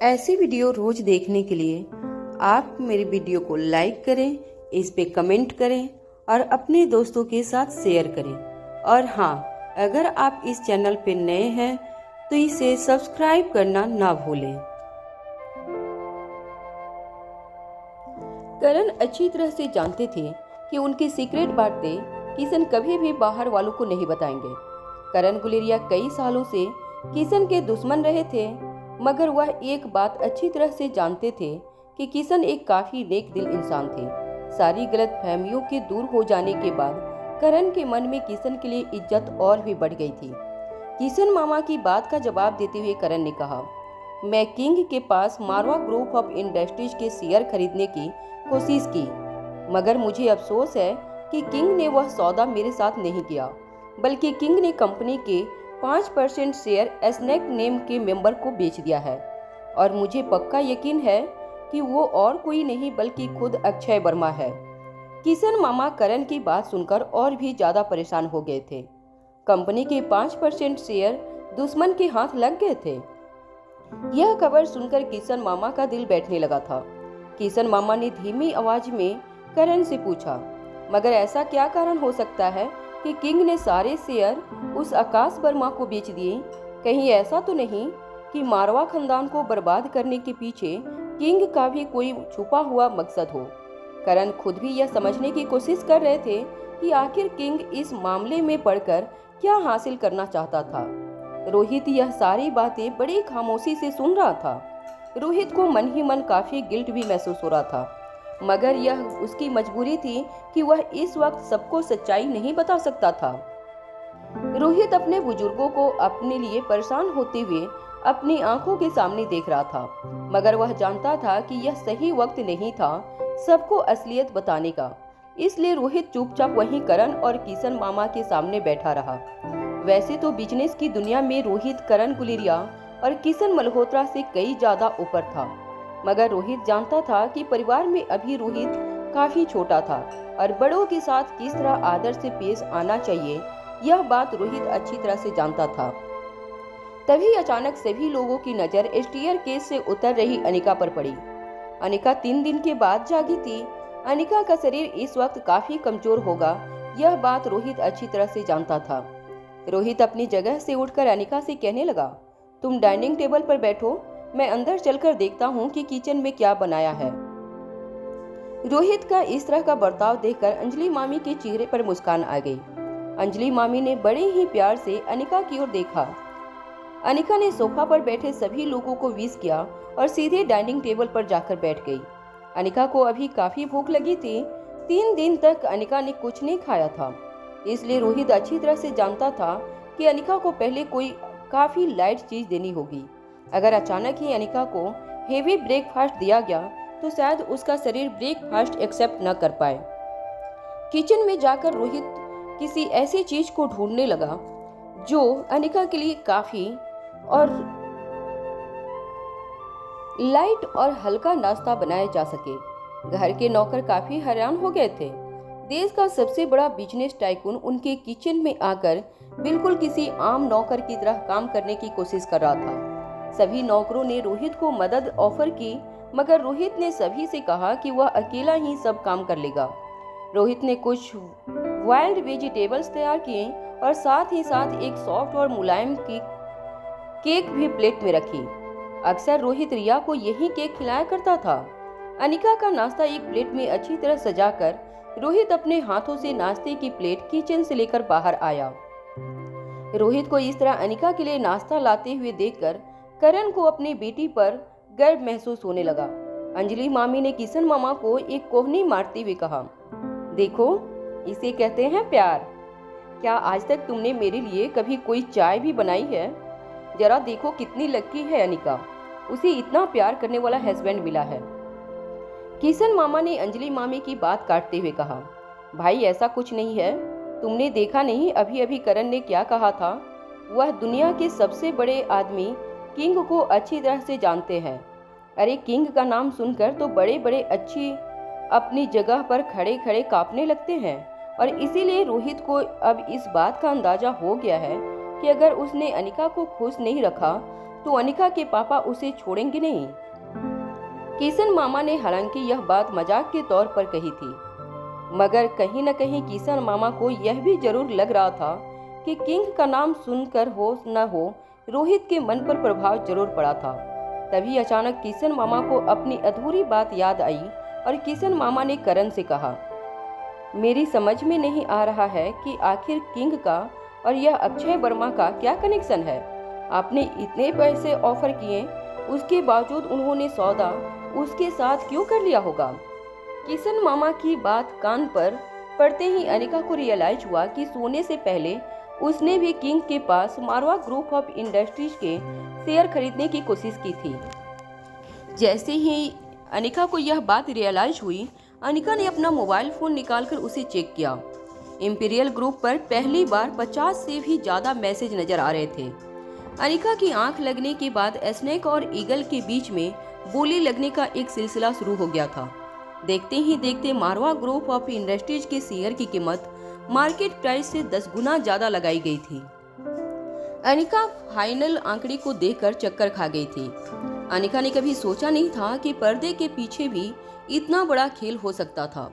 ऐसी वीडियो रोज देखने के लिए आप मेरे वीडियो को लाइक करें, इस पे कमेंट करें और अपने दोस्तों के साथ शेयर करें। और हाँ, अगर आप इस चैनल पे नए हैं तो इसे सब्सक्राइब करना ना भूलें। करण अच्छी तरह से जानते थे कि उनकी सीक्रेट बातें किशन कभी भी बाहर वालों को नहीं बताएंगे। करण गुलेरिया कई सालों से किशन के दुश्मन रहे थे, मगर वह एक बात अच्छी तरह से जानते थे कि किशन एक काफी नेक दिल इंसान थे। सारी गलत फहमियों के दूर हो जाने के बाद करण के मन में किशन के लिए इज्जत और भी बढ़ गई थी। किशन मामा की बात का जवाब देते हुए करण ने कहा, मैं किंग के पास मारवा ग्रुप ऑफ इंडस्ट्रीज के शेयर खरीदने की कोशिश की, मगर मुझे अफसोस है कि किंग ने वह सौदा मेरे साथ नहीं किया, बल्कि किंग ने कंपनी के 5% शेयर एस्नेक नेम के मेंबर को बेच दिया है। और मुझे पक्का यकीन है कि वो और कोई नहीं बल्कि खुद अक्षय वर्मा है। किशन मामा करण की बात सुनकर और भी ज्यादा परेशान हो गए थे। कंपनी के 5% शेयर दुश्मन के हाथ लग गए थे। यह खबर सुनकर किशन मामा का दिल बैठने लगा था। किशन मामा ने धीमी आवाज में करण से पूछा, मगर ऐसा क्या कारण हो सकता है कि किंग ने सारे शेयर उस आकाश वर्मा को बेच दिए? कहीं ऐसा तो नहीं कि मारवा खानदान को बर्बाद करने के पीछे किंग का भी कोई छुपा हुआ मकसद हो? करण खुद भी यह समझने की कोशिश कर रहे थे कि आखिर किंग इस मामले में पढ़कर क्या हासिल करना चाहता था। रोहित यह सारी बातें बड़ी खामोशी से सुन रहा था। रोहित को मन ही मन काफी गिल्ट भी महसूस हो रहा था, मगर यह उसकी मजबूरी थी कि वह इस वक्त सबको सच्चाई नहीं बता सकता था। रोहित अपने बुजुर्गों को अपने लिए परेशान होते हुए अपनी आंखों के सामने देख रहा था, मगर वह जानता था कि यह सही वक्त नहीं था सबको असलियत बताने का। इसलिए रोहित चुपचाप वहीं करण और किशन मामा के सामने बैठा रहा। वैसे तो बिजनेस की दुनिया में रोहित करण गुलेरिया और किशन मल्होत्रा से कई ज्यादा ऊपर था, मगर रोहित जानता था कि परिवार में अभी रोहित काफी छोटा था और बड़ों के साथ किस तरह आदर से पेश आना चाहिए, यह बात रोहित अच्छी तरह से जानता था। तभी अचानक सभी लोगों की नजर स्टेयर केस से उतर रही अनिका पर पड़ी। अनिका 3 दिन के बाद जागी थी। अनिका का शरीर इस वक्त काफी कमजोर होगा, यह बात रोहित अच्छी तरह से जानता था। रोहित अपनी जगह से उठकर अनिका से कहने लगा, तुम डाइनिंग टेबल पर बैठो, मैं अंदर चलकर देखता हूँ कि किचन में क्या बनाया है। रोहित का इस तरह का बर्ताव देखकर अंजलि मामी के चेहरे पर मुस्कान आ गई। अंजलि मामी ने बड़े ही प्यार से अनिका की ओर देखा। अनिका ने सोफा पर बैठे सभी लोगों को विश किया और सीधे डाइनिंग टेबल पर जाकर बैठ गई। अनिका को अभी काफी भूख लगी थी। 3 दिन तक अनिका ने कुछ नहीं खाया था, इसलिए रोहित अच्छी तरह से जानता था कि अनिका को पहले कोई काफी लाइट चीज देनी होगी। अगर अचानक ही अनिका को हेवी ब्रेकफास्ट दिया गया तो शायद उसका शरीर ब्रेकफास्ट एक्सेप्ट न कर पाए। किचन में जाकर रोहित किसी ऐसी चीज को ढूंढने लगा जो अनिका के लिए काफी और लाइट और हल्का नाश्ता बनाया जा सके। घर के नौकर काफी हैरान हो गए थे। देश का सबसे बड़ा बिजनेस टाइकून उनके किचन में आकर बिल्कुल किसी आम नौकर की तरह काम करने की कोशिश कर रहा था। सभी नौकरों ने रोहित को मदद ऑफर की, मगर रोहित ने सभी से कहा कि वह अकेला ही सब काम कर लेगा। रोहित ने कुछ वाइल्ड वेजिटेबल्स तैयार किए और साथ ही साथ एक सॉफ्ट और मुलायम की केक भी प्लेट में रखी। अक्सर रोहित रिया को यही केक खिलाया करता था। अनिका का नाश्ता एक प्लेट में अच्छी तरह सजाकर रोहित अपने हाथों से नाश्ते की प्लेट किचन से लेकर बाहर आया। रोहित को इस तरह अनिका के लिए नाश्ता लाते हुए देखकर करण को अपनी बेटी पर गर्व महसूस होने लगा। अंजलि मामी ने किशन मामा को एक कोहनी मारते हुए कहा, देखो, इसे कहते हैं प्यार। क्या आज तक तुमने मेरे लिए कभी कोई चाय भी बनाई है? जरा देखो कितनी लकी है अनिका, उसे इतना प्यार करने वाला हस्बैंड मिला है। किशन मामा ने अंजलि मामी की बात काटते हुए कहा, भाई ऐसा कुछ नहीं है, तुमने देखा नहीं अभी अभी करण ने क्या कहा था? वह दुनिया के सबसे बड़े आदमी किंग को अच्छी तरह से जानते हैं। अरे किंग का नाम सुनकर तो बड़े बड़े अच्छी अपनी जगह पर खड़े खड़े कांपने लगते हैं। और इसीलिए रोहित को अब इस बात का अंदाजा हो गया है कि अगर उसने अनिका को खुश नहीं रखा तो अनिका के पापा उसे छोड़ेंगे नहीं। किशन मामा ने हालांकि यह बात मजाक के तौर पर कही थी, मगर कहीं न कहीं किशन मामा को यह भी जरूर लग रहा था कि किंग का नाम सुनकर हो न हो रोहित के मन पर प्रभाव जरूर पड़ा था। तभी अचानक किशन मामा को अपनी अधूरी बात याद आई और किशन मामा ने करण से कहा, मेरी समझ में नहीं आ रहा है कि आखिर किंग का और यह अक्षय वर्मा का क्या कनेक्शन है। आपने इतने पैसे ऑफर किए, उसके बावजूद उन्होंने सौदा उसके साथ क्यों कर लिया होगा। किशन मामा की बात कान पर पड़ते ही अनिका को रियलाइज हुआ कि सोने से पहले उसने भी किंग के पास मारवा ग्रुप ऑफ इंडस्ट्रीज के शेयर खरीदने की कोशिश की थी। जैसे ही अनिका को यह बात रियलाइज हुई, अनिका ने अपना मोबाइल फोन निकालकर उसे चेक किया। इंपीरियल ग्रुप पर पहली बार 50 से भी ज्यादा मैसेज नजर आ रहे थे। अनिका की आंख लगने के बाद स्नेक और ईगल के बीच में बोली लगने का एक सिलसिला शुरू हो गया था। देखते ही देखते मारवा ग्रुप ऑफ इंडस्ट्रीज के शेयर की कीमत मार्केट प्राइस से 10 गुना ज्यादा लगाई गई थी। अनिका फाइनल आंकड़े को देखकर चक्कर खा गई थी। अनिका ने कभी सोचा नहीं था कि पर्दे के पीछे भी इतना बड़ा खेल हो सकता था।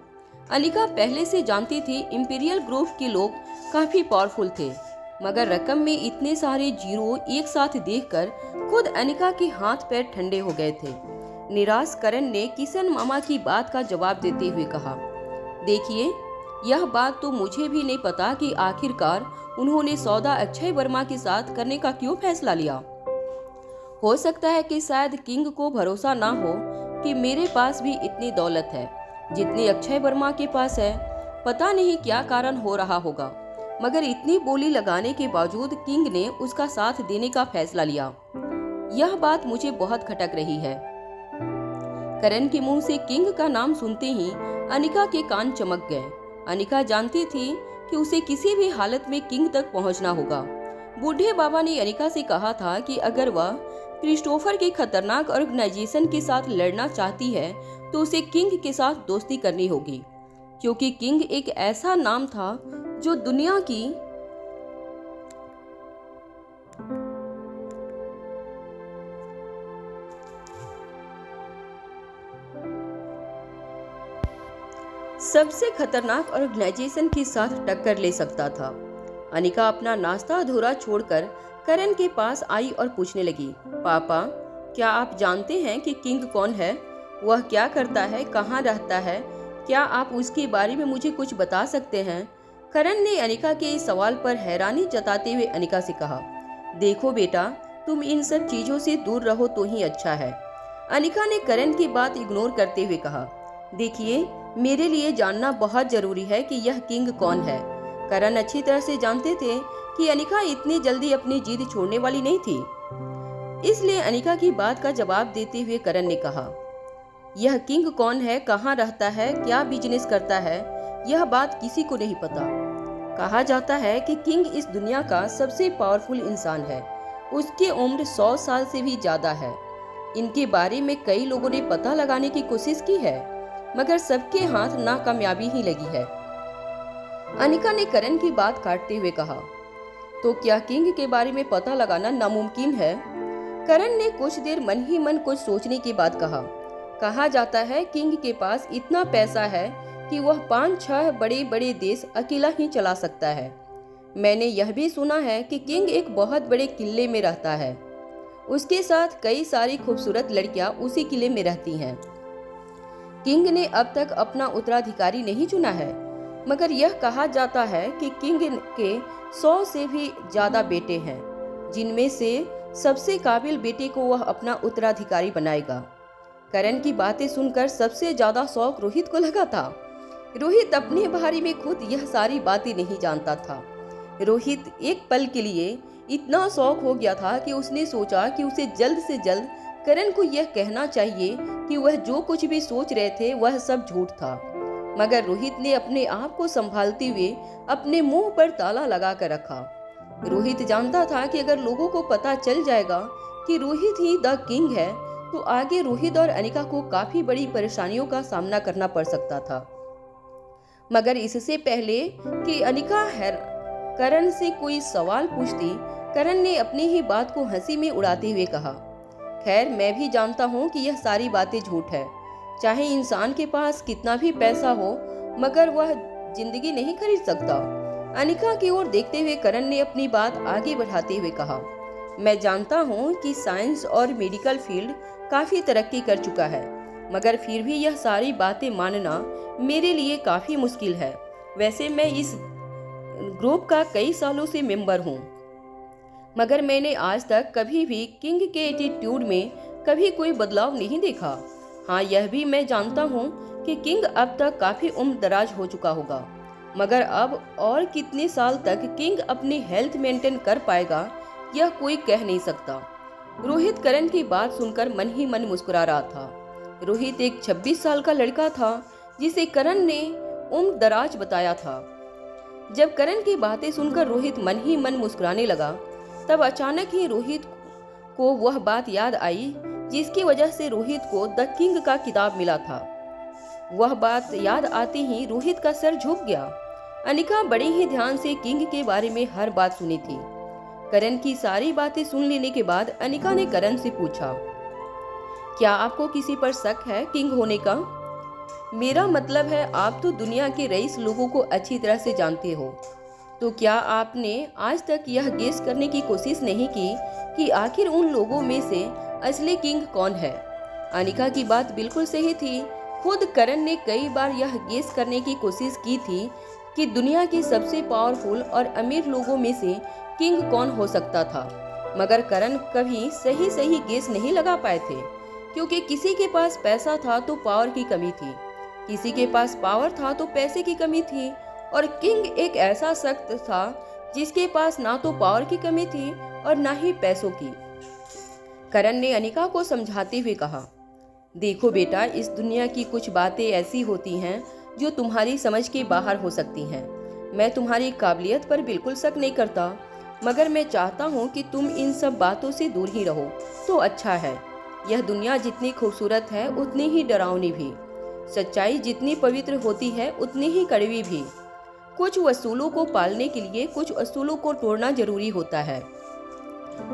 अनिका पहले से जानती थी इंपीरियल ग्रुप के लोग काफी पावरफुल थे, मगर रकम में इतने सारे जीरो एक साथ देखकर खुद अनिका के हाथ पैर ठंडे हो गए थे। निराश करण ने किशन मामा की बात का जवाब देते हुए कहा, देखिए, यह बात तो मुझे भी नहीं पता कि आखिरकार उन्होंने सौदा अक्षय वर्मा के साथ करने का क्यों फैसला लिया। हो सकता है कि शायद किंग को भरोसा ना हो कि मेरे पास भी इतनी दौलत है जितनी अक्षय वर्मा के पास है। पता नहीं क्या कारण हो रहा होगा, मगर इतनी बोली लगाने के बावजूद किंग ने उसका साथ देने का फैसला लिया। यह बात मुझे बहुत खटक रही है। करण के मुंह से किंग का नाम सुनते ही अनिका के कान चमक गए। अनिका जानती थी कि उसे किसी भी हालत में किंग तक पहुंचना होगा। बूढ़े बाबा ने अनिका से कहा था कि अगर वह क्रिस्टोफर के खतरनाक ऑर्गेनाइजेशन के साथ लड़ना चाहती है तो उसे किंग के साथ दोस्ती करनी होगी, क्योंकि किंग एक ऐसा नाम था जो दुनिया की सबसे खतरनाक ऑर्गेनाइजेशन के साथ टक्कर ले सकता था। अनिका अपना नाश्ता अधूरा छोड़कर करण के पास आई और पूछने लगी, पापा, क्या आप जानते हैं कि किंग कौन है? वह क्या करता है, कहाँ रहता है? क्या आप उसके बारे में मुझे कुछ बता सकते हैं? करण ने अनिका के इस सवाल पर हैरानी जताते हुए अनिका से कहा, देखो बेटा, तुम इन सब चीजों से दूर रहो तो ही अच्छा है। अनिका ने करण की बात इग्नोर करते हुए कहा, देखिए, मेरे लिए जानना बहुत जरूरी है कि यह किंग कौन है। करण अच्छी तरह से जानते थे कि अनिका इतनी जल्दी अपनी जिद छोड़ने वाली नहीं थी, इसलिए अनिका की बात का जवाब देते हुए करण ने कहा, यह किंग कौन है, कहाँ रहता है, क्या बिजनेस करता है, यह बात किसी को नहीं पता। कहा जाता है कि किंग इस दुनिया का सबसे पावरफुल इंसान है। उसकी उम्र 100 साल से भी ज्यादा है। इनके बारे में कई लोगों ने पता लगाने की कोशिश की है, मगर सबके हाथ नाकामयाबी ही लगी है। अनिका ने करण की बात काटते हुए कहा, तो क्या किंग के बारे में पता लगाना नामुमकिन है? करण ने कुछ देर मन ही मन कुछ सोचने के बाद कहा जाता है किंग के पास इतना पैसा है कि वह 5-6 बड़े बड़े देश अकेला ही चला सकता है। मैंने यह भी सुना है कि किंग एक बहुत बड़े किले में रहता है। उसके साथ कई सारी खूबसूरत लड़कियां उसी किले में रहती हैं। किंग ने अब तक अपना उत्तराधिकारी नहीं चुना है, मगर यह कहा जाता है कि किंग के 100 से भी ज्यादा बेटे हैं, जिनमें से सबसे काबिल बेटे को वह अपना उत्तराधिकारी बनाएगा। करण की बातें सुनकर सबसे ज्यादा शौक रोहित को लगा था। रोहित अपने बारे में खुद यह सारी बातें नहीं जानता था। रोहित एक पल के लिए इतना शौक हो गया था कि उसने सोचा कि उसे जल्द से जल्द करण को यह कहना चाहिए कि वह जो कुछ भी सोच रहे थे वह सब झूठ था, मगर रोहित ने अपने आप को संभालते हुए अपने मुंह पर ताला लगा कर रखा। रोहित जानता था कि अगर लोगों को पता चल जाएगा कि रोहित ही द किंग है तो आगे रोहित और अनिका को काफी बड़ी परेशानियों का सामना करना पड़ सकता था। मगर इससे पहले कि अनिका करण से कोई सवाल पूछती, करण ने अपनी ही बात को हंसी में उड़ाते हुए कहा, खैर मैं भी जानता हूँ कि यह सारी बातें झूठ है। चाहे इंसान के पास कितना भी पैसा हो, मगर वह जिंदगी नहीं खरीद सकता। अनिका की ओर देखते हुए करण ने अपनी बात आगे बढ़ाते हुए कहा, मैं जानता हूँ कि साइंस और मेडिकल फील्ड काफी तरक्की कर चुका है, मगर फिर भी यह सारी बातें मानना मेरे लिए काफी मुश्किल है। वैसे मैं इस ग्रुप का कई सालों से मेंबर हूँ, मगर मैंने आज तक कभी भी किंग के एटीट्यूड में कभी कोई बदलाव नहीं देखा। हाँ, यह भी मैं जानता हूँ कि किंग अब तक काफी उम्र दराज हो चुका होगा, मगर अब और कितने साल तक किंग अपनी हेल्थ मेंटेन कर पाएगा यह कोई कह नहीं सकता। रोहित करण की बात सुनकर मन ही मन मुस्कुरा रहा था। रोहित एक 26 साल का लड़का था जिसे करण ने उम्र दराज बताया था। जब करण की बातें सुनकर रोहित मन ही मन मुस्कुराने लगा, तब अचानक ही रोहित को वह बात याद आई जिसकी वजह से रोहित को द किंग का किताब मिला था। वह बात याद आते ही रोहित का सर झुक गया। अनिका बड़े ही ध्यान से किंग के बारे में हर बात सुनी थी। करण की सारी बातें सुन लेने के बाद अनिका ने करण से पूछा, क्या आपको किसी पर शक है किंग होने का? मेरा मतलब है आप तो दुनिया के रईस लोगों को अच्छी तरह से जानते हो, तो क्या आपने आज तक यह गेस करने की कोशिश नहीं की कि आखिर उन लोगों में से असली किंग कौन है? अनिका की बात बिल्कुल सही थी। खुद करण ने कई बार यह गेस करने की कोशिश की थी कि दुनिया के सबसे पावरफुल और अमीर लोगों में से किंग कौन हो सकता था, मगर करण कभी सही गेस नहीं लगा पाए थे, क्योंकि किसी के पास पैसा था तो पावर की कमी थी, किसी के पास पावर था तो पैसे की कमी थी, और किंग एक ऐसा शख्स था जिसके पास ना तो पावर की कमी थी और ना ही पैसों की। करण ने अनिका को समझाते हुए कहा, देखो बेटा, इस दुनिया की कुछ बातें ऐसी होती हैं जो तुम्हारी समझ के बाहर हो सकती हैं। मैं तुम्हारी काबिलियत पर बिल्कुल शक नहीं करता, मगर मैं चाहता हूँ कि तुम इन सब बातों से दूर ही रहो तो अच्छा है। यह दुनिया जितनी खूबसूरत है उतनी ही डरावनी भी। सच्चाई जितनी पवित्र होती है उतनी ही कड़वी भी। कुछ वसूलों को पालने के लिए कुछ असूलों को तोड़ना जरूरी होता है।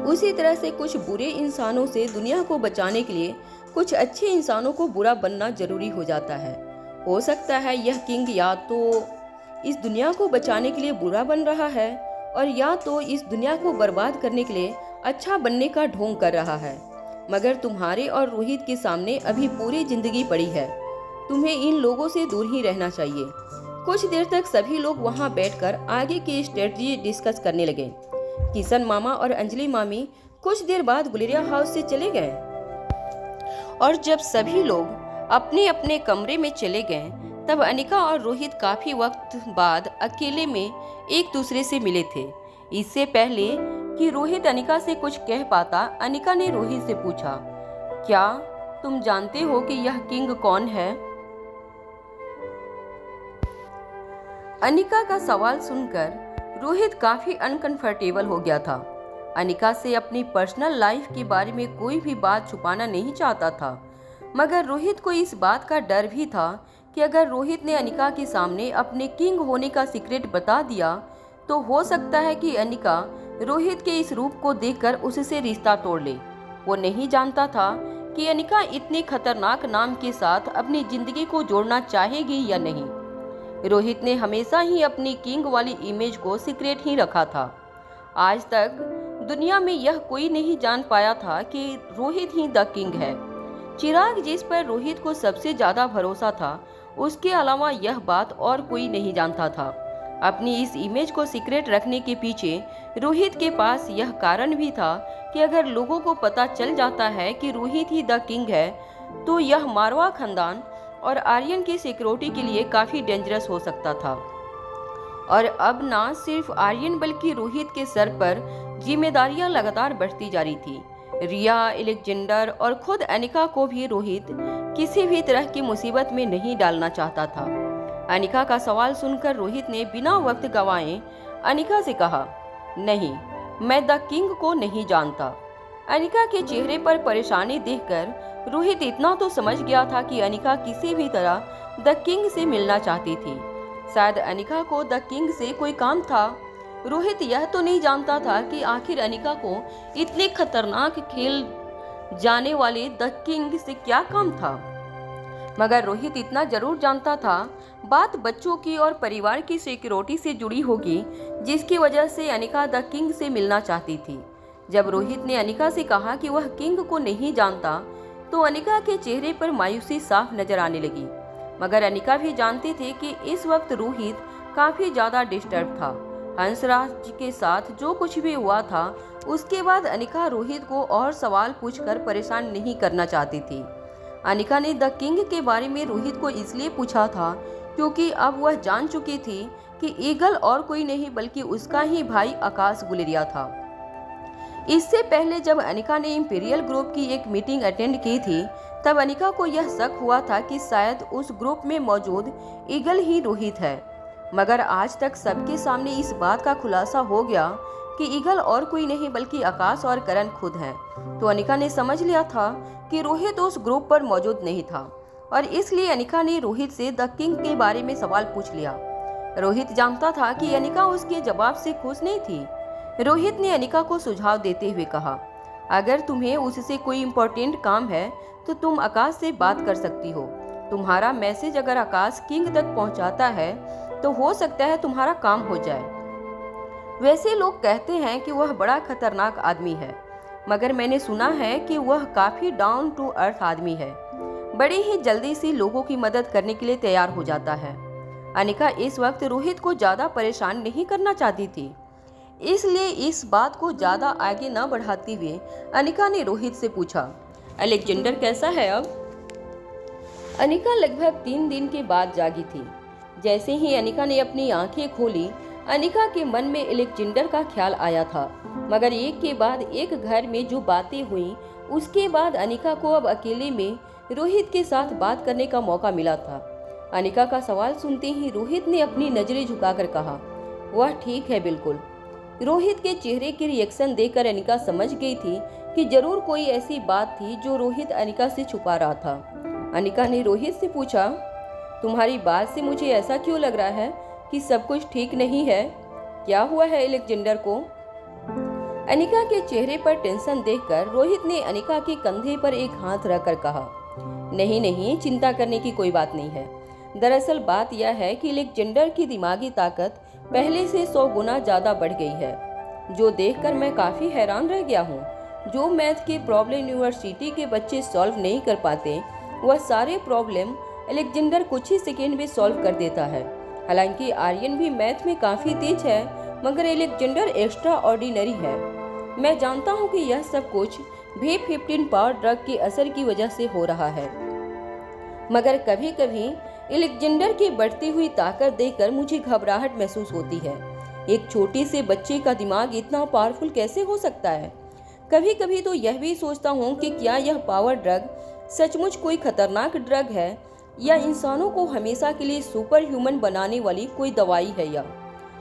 उसी तरह से कुछ बुरे इंसानों से दुनिया को बचाने के लिए कुछ अच्छे इंसानों को बुरा बनना जरूरी हो जाता है। हो सकता है यह किंग या तो इस दुनिया को बचाने के लिए बुरा बन रहा है और या तो इस दुनिया को बर्बाद करने के लिए अच्छा बनने का ढोंग कर रहा है, मगर तुम्हारे और रोहित के सामने अभी पूरी जिंदगी पड़ी है। तुम्हें इन लोगों से दूर ही रहना चाहिए। कुछ देर तक सभी लोग वहां बैठकर आगे की स्ट्रेटजी डिस्कस करने लगे। किशन मामा और अंजलि मामी कुछ देर बाद गुलेरिया हाउस से चले गए और जब सभी लोग अपने अपने कमरे में चले गए, तब अनिका और रोहित काफी वक्त बाद अकेले में एक दूसरे से मिले थे। इससे पहले कि रोहित अनिका से कुछ कह पाता, अनिका ने रोहित से पूछा, क्या तुम जानते हो कि यह किंग कौन है? अनिका का सवाल सुनकर रोहित काफी अनकंफर्टेबल हो गया था। अनिका से अपनी पर्सनल लाइफ के बारे में कोई भी बात छुपाना नहीं चाहता था, मगर रोहित को इस बात का डर भी था कि अगर रोहित ने अनिका के सामने अपने किंग होने का सीक्रेट बता दिया तो हो सकता है कि अनिका रोहित के इस रूप को देखकर उससे रिश्ता तोड़ ले। वो नहीं जानता था कि अनिका इतने खतरनाक नाम के साथ अपनी जिंदगी को जोड़ना चाहेगी या नहीं। रोहित ने हमेशा ही अपनी किंग वाली इमेज को सीक्रेट ही रखा था। आज तक दुनिया में यह कोई नहीं जान पाया था कि रोहित ही द किंग है। चिराग जिस पर रोहित को सबसे ज्यादा भरोसा था, उसके अलावा यह बात और कोई नहीं जानता था। अपनी इस इमेज को सीक्रेट रखने के पीछे रोहित के पास यह कारण भी था कि अगर लोगों को पता चल जाता है कि रोहित ही द किंग है, तो यह मारवा खानदान और आर्यन की सिक्योरिटी के लिए काफ़ी डेंजरस हो सकता था। और अब ना सिर्फ आर्यन बल्कि रोहित के सर पर जिम्मेदारियां लगातार बढ़ती जा रही थी। रिया, एलेक्जेंडर और खुद अनिका को भी रोहित किसी भी तरह की मुसीबत में नहीं डालना चाहता था। अनिका का सवाल सुनकर रोहित ने बिना वक्त गंवाए अनिका से कहा, नहीं, मैं द किंग को नहीं जानता। अनिका के चेहरे पर परेशानी देखकर रोहित इतना तो समझ गया था कि अनिका किसी भी तरह द किंग से मिलना चाहती थी। शायद अनिका को द किंग से कोई काम था। रोहित यह तो नहीं जानता था कि आखिर अनिका को इतने खतरनाक खेल जाने वाले द किंग से क्या काम था। मगर रोहित इतना जरूर जानता था, बात बच्चों की और परिवार की सिक्योरिटी से जुड़ी होगी, जिसकी वजह से अनिका द किंग से मिलना चाहती थी। जब रोहित ने अनिका से कहा कि वह किंग को नहीं जानता, तो अनिका के चेहरे पर मायूसी साफ नजर आने लगी। मगर अनिका भी जानती थी कि इस वक्त रोहित काफी ज्यादा डिस्टर्ब था। हंसराज के साथ जो कुछ भी हुआ था, उसके बाद अनिका रोहित को और सवाल पूछकर परेशान नहीं करना चाहती थी। अनिका ने द किंग के बारे में रोहित को इसलिए पूछा था क्योंकि अब वह जान चुकी थी कि ईगल और कोई नहीं बल्कि उसका ही भाई आकाश गुलेरिया था। इससे पहले जब अनिका ने इंपीरियल ग्रुप की एक मीटिंग अटेंड की थी, तब अनिका को यह शक हुआ था कि शायद उस ग्रुप में मौजूद ईगल ही रोहित है। मगर आज तक सबके सामने इस बात का खुलासा हो गया कि ईगल और कोई नहीं बल्कि आकाश और करण खुद हैं। तो अनिका ने समझ लिया था कि रोहित उस ग्रुप पर मौजूद नहीं था, और इसलिए अनिका ने रोहित से द किंग के बारे में सवाल पूछ लिया। रोहित जानता था कि अनिका उसके जवाब से खुश नहीं थी। रोहित ने अनिका को सुझाव देते हुए कहा, अगर तुम्हें उससे कोई इम्पोर्टेंट काम है तो तुम आकाश से बात कर सकती हो। तुम्हारा मैसेज अगर आकाश किंग तक पहुंचाता है तो हो सकता है तुम्हारा काम हो जाए। वैसे लोग कहते हैं कि वह बड़ा खतरनाक आदमी है, मगर मैंने सुना है कि वह काफी डाउन टू अर्थ आदमी है। बड़ी ही जल्दी से लोगों की मदद करने के लिए तैयार हो जाता है। अनिका इस वक्त रोहित को ज्यादा परेशान नहीं करना चाहती थी, इसलिए इस बात को ज्यादा आगे न बढ़ाते हुए अनिका ने रोहित से पूछा, अलेक्जेंडर कैसा है अब? अनिका लगभग 3 दिन के बाद जागी थी। जैसे ही अनिका ने अपनी आंखें खोली, अनिका के मन में अलेक्जेंडर का ख्याल आया था। मगर एक के बाद एक घर में जो बातें हुई, उसके बाद अनिका को अब अकेले में रोहित के साथ बात करने का मौका मिला था। अनिका का सवाल सुनते ही रोहित ने अपनी नजरें झुकाकर कहा, वह ठीक है बिल्कुल। रोहित के चेहरे के रिएक्शन देखकर अनिका समझ गई थी कि जरूर कोई ऐसी बात थी जो रोहित अनिका से छुपा रहा था। अनिका ने रोहित से पूछा, तुम्हारी बात से मुझे ऐसा क्यों लग रहा है कि सब कुछ ठीक नहीं है? क्या हुआ है अलेक्जेंडर को? अनिका के चेहरे पर टेंशन देखकर रोहित ने अनिका के कंधे पर एक हाथ रखकर कहा, नहीं नहीं, चिंता करने की कोई बात नहीं है। दरअसल बात यह है कि अलेक्जेंडर की दिमागी ताकत पहले से 100 गुना ज्यादा बढ़ गई है, जो देखकर मैं काफी हैरान रह गया हूँ। जो मैथ के प्रॉब्लम यूनिवर्सिटी के बच्चे सॉल्व नहीं कर पाते, वह सारे प्रॉब्लम अलेक्जेंडर कुछ ही सेकेंड में सॉल्व कर देता है। हालांकि आर्यन भी मैथ में काफी तेज है, मगर अलेक्जेंडर एक्स्ट्रा ऑर्डिनरी है। मैं जानता हूँ कि यह सब कुछ V15 पावर ड्रग के असर की वजह से हो रहा है, मगर कभी कभी अलेक्जेंडर की बढ़ती हुई ताकत देखकर मुझे घबराहट महसूस होती है। एक छोटे से बच्चे का दिमाग इतना पावरफुल कैसे हो सकता है? कभी कभी तो यह भी सोचता हूँ कि क्या यह पावर ड्रग सचमुच कोई खतरनाक ड्रग है, या इंसानों को हमेशा के लिए सुपर ह्यूमन बनाने वाली कोई दवाई है। या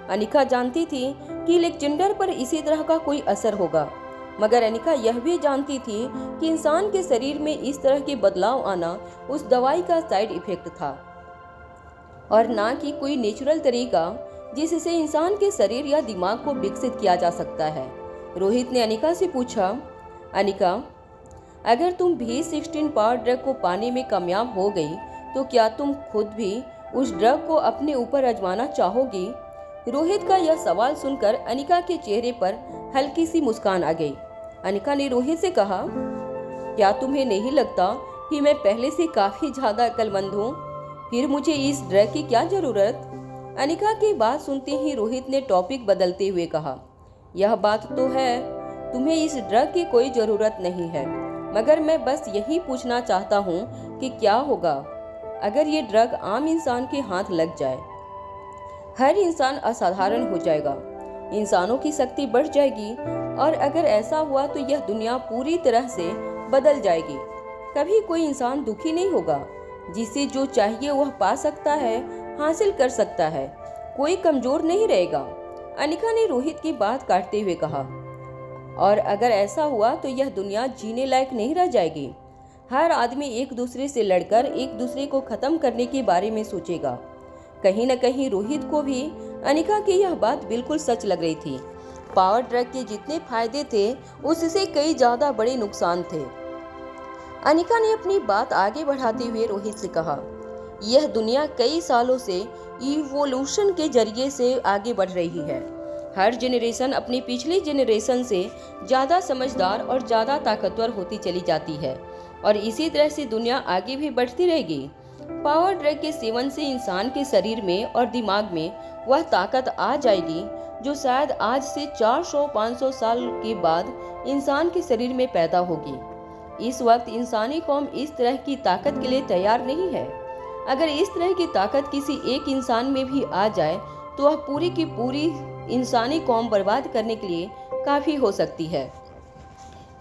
अनिका जानती थी कि अलेक्जेंडर पर इसी तरह का कोई असर होगा, मगर अनिका यह भी जानती थी कि इंसान के शरीर में इस तरह के बदलाव आना उस दवाई का साइड इफेक्ट था, और ना कि कोई नेचुरल तरीका जिससे इंसान के शरीर या दिमाग को विकसित किया जा सकता है। रोहित ने अनिका से पूछा, अनिका, अगर तुम V16 पावर ड्रग को पाने में कामयाब हो गई तो क्या तुम खुद भी उस ड्रग को अपने ऊपर आजमाना चाहोगी? रोहित का यह सवाल सुनकर अनिका के चेहरे पर हल्की सी मुस्कान आ गई। अनिका ने रोहित से कहा, क्या तुम्हें नहीं लगता कि मैं पहले से काफी ज्यादा अक्लमंद हूँ? फिर मुझे इस ड्रग की क्या जरूरत? अनिका की बात सुनते ही रोहित ने टॉपिक बदलते हुए कहा, यह बात तो है, तुम्हें इस ड्रग की कोई जरूरत नहीं है, मगर मैं बस यही पूछना चाहता हूँ कि क्या होगा अगर ये ड्रग आम इंसान के हाथ लग जाए? हर इंसान असाधारण हो जाएगा, इंसानों की शक्ति बढ़ जाएगी, और अगर ऐसा हुआ तो यह दुनिया पूरी तरह से बदल जाएगी। कभी कोई इंसान दुखी नहीं होगा, जिसे जो चाहिए वह पा सकता है, हासिल कर सकता है, कोई कमजोर नहीं रहेगा। अनिका ने रोहित की बात काटते हुए कहा, और अगर ऐसा हुआ तो यह दुनिया जीने लायक नहीं रह जाएगी। हर आदमी एक दूसरे से लड़कर एक दूसरे को खत्म करने के बारे में सोचेगा। कहीं न कहीं रोहित को भी अनिका की यह बात बिल्कुल सच लग रही थी। पावर ड्रग के जितने फायदे थे उससे कई ज्यादा बड़े नुकसान थे। अनिका ने अपनी बात आगे बढ़ाते हुए रोहित से कहा, यह दुनिया कई सालों से इवोल्यूशन के जरिए से आगे बढ़ रही है। हर जनरेशन अपनी पिछली जनरेशन से ज़्यादा समझदार और ज़्यादा ताकतवर होती चली जाती है और इसी तरह से दुनिया आगे भी बढ़ती रहेगी। पावर ड्रग के सेवन से इंसान के शरीर में और दिमाग में वह ताकत आ जाएगी जो शायद आज से 400-500 साल के बाद इंसान के शरीर में पैदा होगी। इस वक्त इंसानी कौम इस तरह की ताकत के लिए तैयार नहीं है। अगर इस तरह की ताकत किसी एक इंसान में भी आ जाए तो वह पूरी की पूरी इंसानी कौम बर्बाद करने के लिए काफ़ी हो सकती है।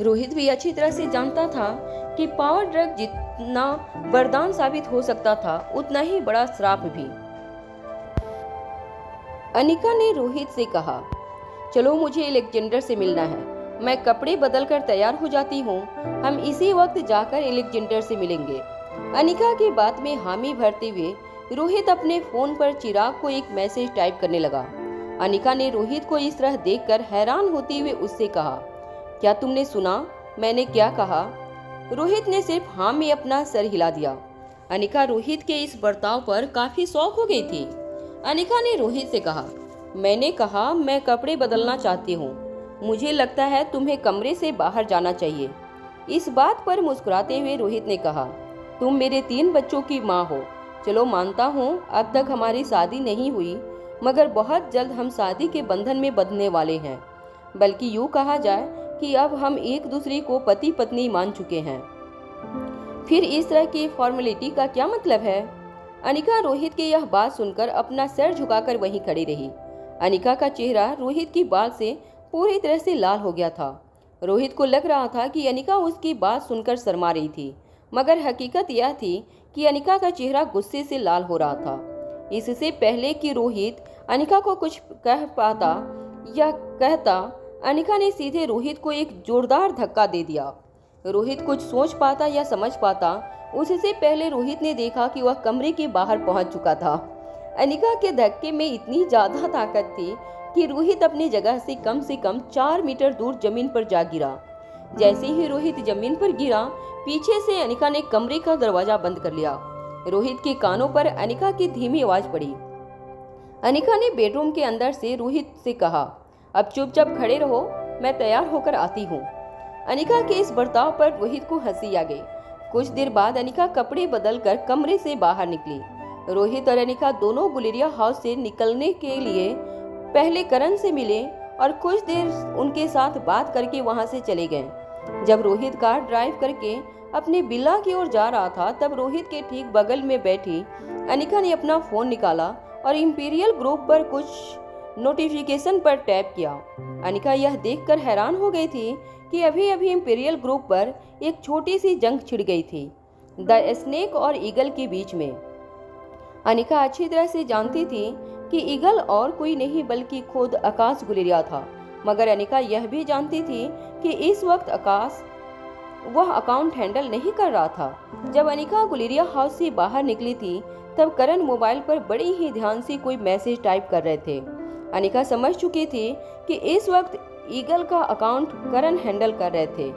रोहित भी अच्छी तरह से जानता था कि पावर ड्रग जितना वरदान साबित हो सकता था उतना ही बड़ा श्राप भी। अनिका ने रोहित से कहा, चलो मुझे अलेक्जेंडर से मिलना है। मैं कपड़े बदलकर तैयार हो जाती हूँ। हम इसी वक्त जाकर अलेक्जेंडर से मिलेंगे। अनिका की बात में हामी भरते हुए रोहित अपने फोन पर चिराग को एक मैसेज टाइप करने लगा। अनिका ने रोहित को इस तरह देखकर हैरान होते हुए उससे कहा, क्या तुमने सुना मैंने क्या कहा? रोहित ने सिर्फ हाँ में अपना सर हिला दिया। अनिका रोहित के इस बर्ताव पर काफी शौक हो गई थी। अनिका ने रोहित से कहा, मैंने कहा मैं कपड़े बदलना चाहती हूँ। मुझे लगता है तुम्हें कमरे से बाहर जाना चाहिए। इस बात पर मुस्कुराते हुए रोहित ने कहा, तुम मेरे 3 बच्चों की माँ हो। चलो मानता हूँ अब तक हमारी शादी नहीं हुई, मगर बहुत जल्द हम शादी के बंधन में बंधने वाले हैं। बल्कि यूँ कहा जाए कि अब हम एक दूसरे को पति पत्नी मान चुके हैं। फिर इस तरह की फॉर्मेलिटी का क्या मतलब है? अनिका रोहित की यह बात सुनकर अपना सिर झुकाकर वहीं खड़ी रही। अनिका का चेहरा रोहित की बात से पूरी तरह से लाल हो गया था। रोहित को लग रहा था कि अनिका उसकी बात सुनकर शर्मा रही थी, मगर हकीकत यह थी कि अनिका का चेहरा गुस्से से लाल हो रहा था। इससे पहले कि रोहित अनिका को कुछ कह पाता या कहता, अनिका ने सीधे रोहित को एक जोरदार धक्का दे दिया। रोहित कुछ सोच पाता या समझ पाता उससे पहले रोहित ने देखा कि वह कमरे के बाहर पहुंच चुका था। अनिका के धक्के में इतनी ज्यादा ताकत थी कि रोहित अपनी जगह से कम 4 मीटर दूर जमीन पर जा गिरा। जैसे ही रोहित जमीन पर गिरा, पीछे से अनिका ने कमरे का दरवाजा बंद कर लिया। रोहित के कानों पर अनिका की धीमी आवाज पड़ी। अनिका ने बेडरूम के अंदर से रोहित से कहा, अब चुपचाप खड़े रहो, मैं तैयार होकर आती हूँ। अनिका के इस बर्ताव पर रोहित को हंसी आ गई। कुछ देर बाद अनिका कपड़े बदलकर कमरे से बाहर निकली। रोहित और अनिका दोनों गुलेरिया हाउस से निकलने के लिए पहले करण से मिले और कुछ देर उनके साथ बात करके वहां से चले गए। जब रोहित कार ड्राइव करके अपने विला की ओर जा रहा था, तब रोहित के ठीक बगल में बैठी अनिका ने अपना फोन निकाला और इंपीरियल ग्रुप पर कुछ नोटिफिकेशन पर टैप किया। अनिका यह देखकर हैरान हो गई थी कि अभी अभी इंपीरियल ग्रुप पर एक छोटी सी जंग छिड़ गई थी, द स्नेक और ईगल के बीच में। अनिका अच्छी तरह से जानती थी कि ईगल और कोई नहीं बल्कि खुद आकाश गुलेरिया था, मगर अनिका यह भी जानती थी कि इस वक्त आकाश वह अकाउंट हैंडल नहीं कर रहा था। जब अनिका गुलेरिया हाउस से बाहर निकली थी, तब करण मोबाइल पर बड़ी ही ध्यान से कोई मैसेज टाइप कर रहे थे। अनिका समझ चुकी थी कि इस वक्त ईगल का अकाउंट करण हैंडल कर रहे थे।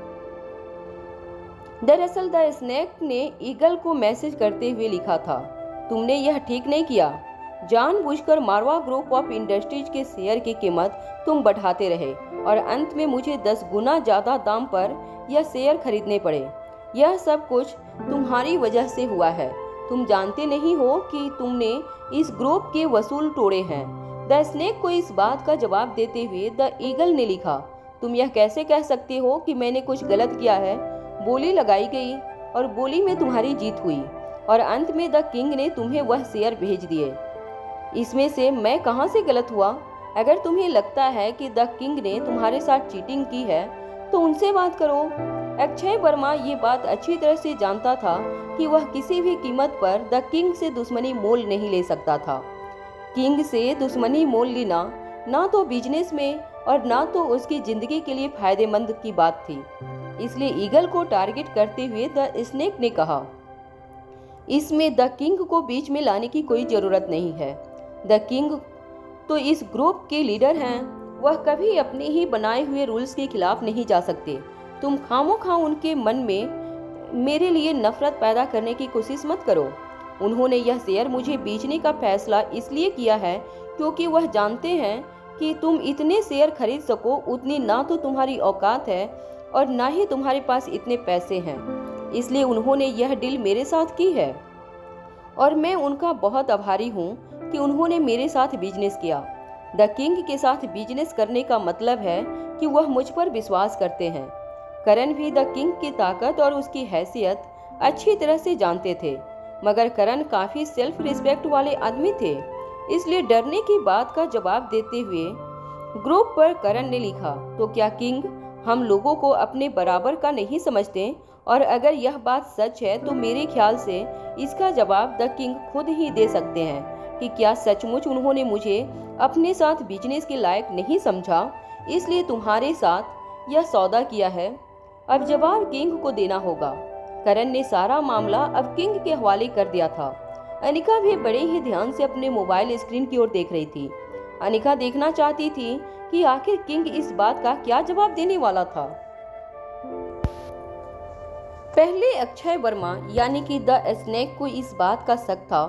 दरअसल द स्नेक ने ईगल को मैसेज करते हुए लिखा था, तुमने यह ठीक नहीं किया। जानबूझकर मारवा ग्रुप ऑफ इंडस्ट्रीज के शेयर की कीमत तुम बढ़ाते रहे और अंत में मुझे 10 गुना ज्यादा दाम पर यह शेयर खरीदने पड़े। यह सब कुछ तुम्हारी वजह से हुआ है। तुम जानते नहीं हो कि तुमने इस ग्रुप के वसूल तोड़े हैं। द स्नेक को इस बात का जवाब देते हुए द ईगल ने लिखा, तुम यह कैसे कह सकते हो कि मैंने कुछ गलत किया है। बोली लगाई गई और बोली में तुम्हारी जीत हुई और अंत में द किंग ने तुम्हें वह शेयर भेज दिए। इसमें से मैं कहां से गलत हुआ? अगर तुम्हें लगता है कि द किंग ने तुम्हारे साथ चीटिंग की है तो उनसे बात करो। अक्षय वर्मा ये बात अच्छी तरह से जानता था कि वह किसी भी कीमत पर द किंग से दुश्मनी मोल नहीं ले सकता था। किंग से दुश्मनी मोल लेना ना तो बिजनेस में और ना तो उसकी जिंदगी के लिए फायदेमंद की बात थी। इसलिए ईगल को टारगेट करते हुए द स्नेक ने कहा, इसमें द किंग को बीच में लाने की कोई जरूरत नहीं है। द किंग तो इस ग्रुप के लीडर हैं, वह कभी अपने ही बनाए हुए रूल्स के खिलाफ नहीं जा सकते। तुम खामोखा उनके मन में मेरे लिए नफरत पैदा करने की कोशिश मत करो। उन्होंने यह शेयर मुझे बेचने का फैसला इसलिए किया है क्योंकि वह जानते हैं कि तुम इतने शेयर खरीद सको उतनी ना तो तुम्हारी औकात है और ना ही तुम्हारे पास इतने पैसे हैं। इसलिए उन्होंने यह डील मेरे साथ की है और मैं उनका बहुत आभारी हूँ कि उन्होंने मेरे साथ बिजनेस किया। द किंग के साथ बिजनेस करने का मतलब है कि वह मुझ पर विश्वास करते हैं। करण भी द किंग की ताकत और उसकी हैसियत अच्छी तरह से जानते थे, मगर करण काफी सेल्फ रिस्पेक्ट वाले आदमी थे। इसलिए डरने की बात का जवाब देते हुए ग्रुप पर करण ने लिखा, तो क्या किंग हम लोगों को अपने बराबर का नहीं समझते? और अगर यह बात सच है तो मेरे ख्याल से इसका जवाब द किंग खुद ही दे सकते हैं कि क्या सचमुच उन्होंने मुझे अपने साथ बिजनेस के लायक नहीं समझा, इसलिए तुम्हारे साथ यह सौदा किया है। अब जवाब किंग को देना होगा। करण ने सारा मामला अब किंग के हवाले कर दिया था। अनिका भी बड़े ही ध्यान से अपने मोबाइल स्क्रीन की ओर देख रही थी। अनिका देखना चाहती थी कि आखिर किंग इस बात का क्या जवाब देने वाला था। पहले अक्षय वर्मा यानी कि द स्नेक को इस बात का शक था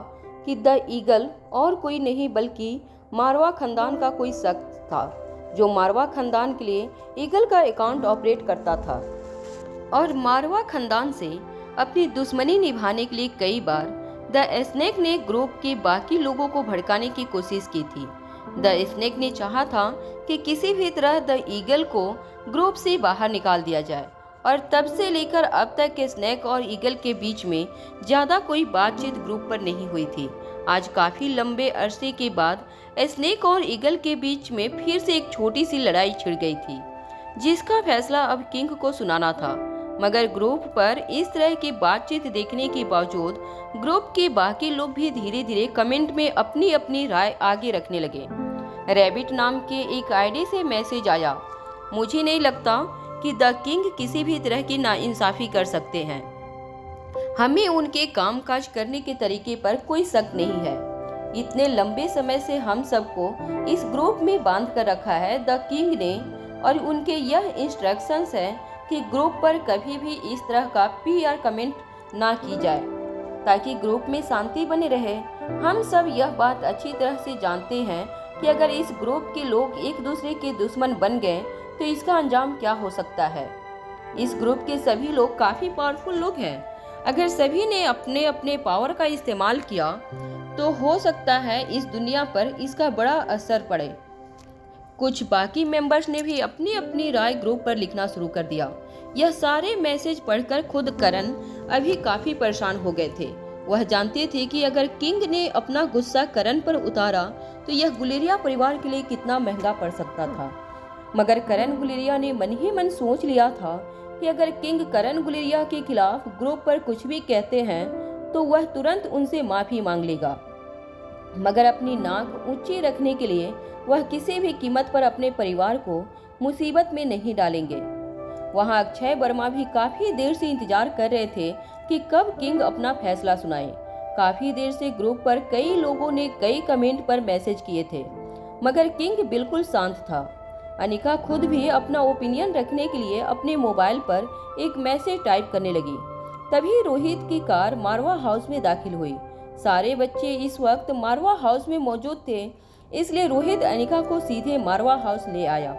कि द ईगल और कोई नहीं बल्कि मारवा खानदान का कोई शख्स था, जो मारवा खानदान के लिए ईगल का अकाउंट ऑपरेट करता था और मारवा खानदान से अपनी दुश्मनी निभाने के लिए कई बार द स्नेक ने ग्रुप के बाकी लोगों को भड़काने की कोशिश की थी। द स्नेक ने चाहा था कि किसी भी तरह द ईगल को ग्रुप से बाहर निकाल दिया जाए और तब से लेकर अब तक के स्नेक और ईगल के बीच में ज्यादा कोई बातचीत ग्रुप पर नहीं हुई थी। आज काफी लंबे अरसे के बाद स्नेक और ईगल के बीच में फिर से एक छोटी सी लड़ाई छिड़ गई थी, जिसका फैसला अब किंग को सुनाना था। मगर ग्रुप पर इस तरह की बातचीत देखने के बावजूद ग्रुप के बाकी लोग भी धीरे धीरे कमेंट में अपनी अपनी राय आगे रखने लगे। रैबिट नाम के एक आईडी से मैसेज आया, मुझे नहीं लगता कि द किंग किसी भी तरह की नाइंसाफी कर सकते हैं। हमें उनके कामकाज करने के तरीके पर कोई शक नहीं है। इतने लंबे समय से हम सबको इस ग्रुप में बांध कर रखा है द किंग ने, और उनके यह इंस्ट्रक्शंस है कि ग्रुप पर कभी भी इस तरह का पीआर कमेंट ना की जाए ताकि ग्रुप में शांति बने रहे। हम सब यह बात अच्छी तरह से जानते हैं कि अगर इस ग्रुप के लोग एक दूसरे के दुश्मन बन गए तो इसका अंजाम क्या हो सकता है। इस ग्रुप के सभी लोग काफी पावरफुल लोग हैं। अगर सभी ने अपने अपने पावर का इस्तेमाल किया तो हो सकता है इस दुनिया पर इसका बड़ा असर पड़े। कुछ बाकी मेंबर्स ने भी अपनी अपनी राय ग्रुप पर लिखना शुरू कर दिया। यह सारे मैसेज पढ़कर खुद करण अभी काफी परेशान हो गए थे। वह जानते थे कि अगर किंग ने अपना गुस्सा करण पर उतारा तो यह गुलेरिया परिवार के लिए कितना महंगा पड़ सकता था। मगर करण गुलेरिया ने मन ही मन सोच लिया था कि अगर किंग करण गुलेरिया के खिलाफ ग्रुप पर कुछ भी कहते हैं तो वह तुरंत उनसे माफी मांग लेगा। मगर अपनी नाक ऊंची रखने के लिए वह किसी भी कीमत पर अपने परिवार को मुसीबत में नहीं डालेंगे। वहां अक्षय वर्मा भी काफी देर से इंतजार कर रहे थे कि कब किंग अपना फैसला सुनाए। काफी देर से ग्रुप पर कई लोगों ने कई कमेंट पर मैसेज किए थे, मगर किंग बिल्कुल शांत था। अनिका खुद भी अपना ओपिनियन रखने के लिए अपने मोबाइल पर एक मैसेज टाइप करने लगी। तभी रोहित की कार मारवा हाउस में दाखिल हुई। सारे बच्चे इस वक्त मारवा हाउस में मौजूद थे, इसलिए रोहित अनिका को सीधे मारवा हाउस ले आया।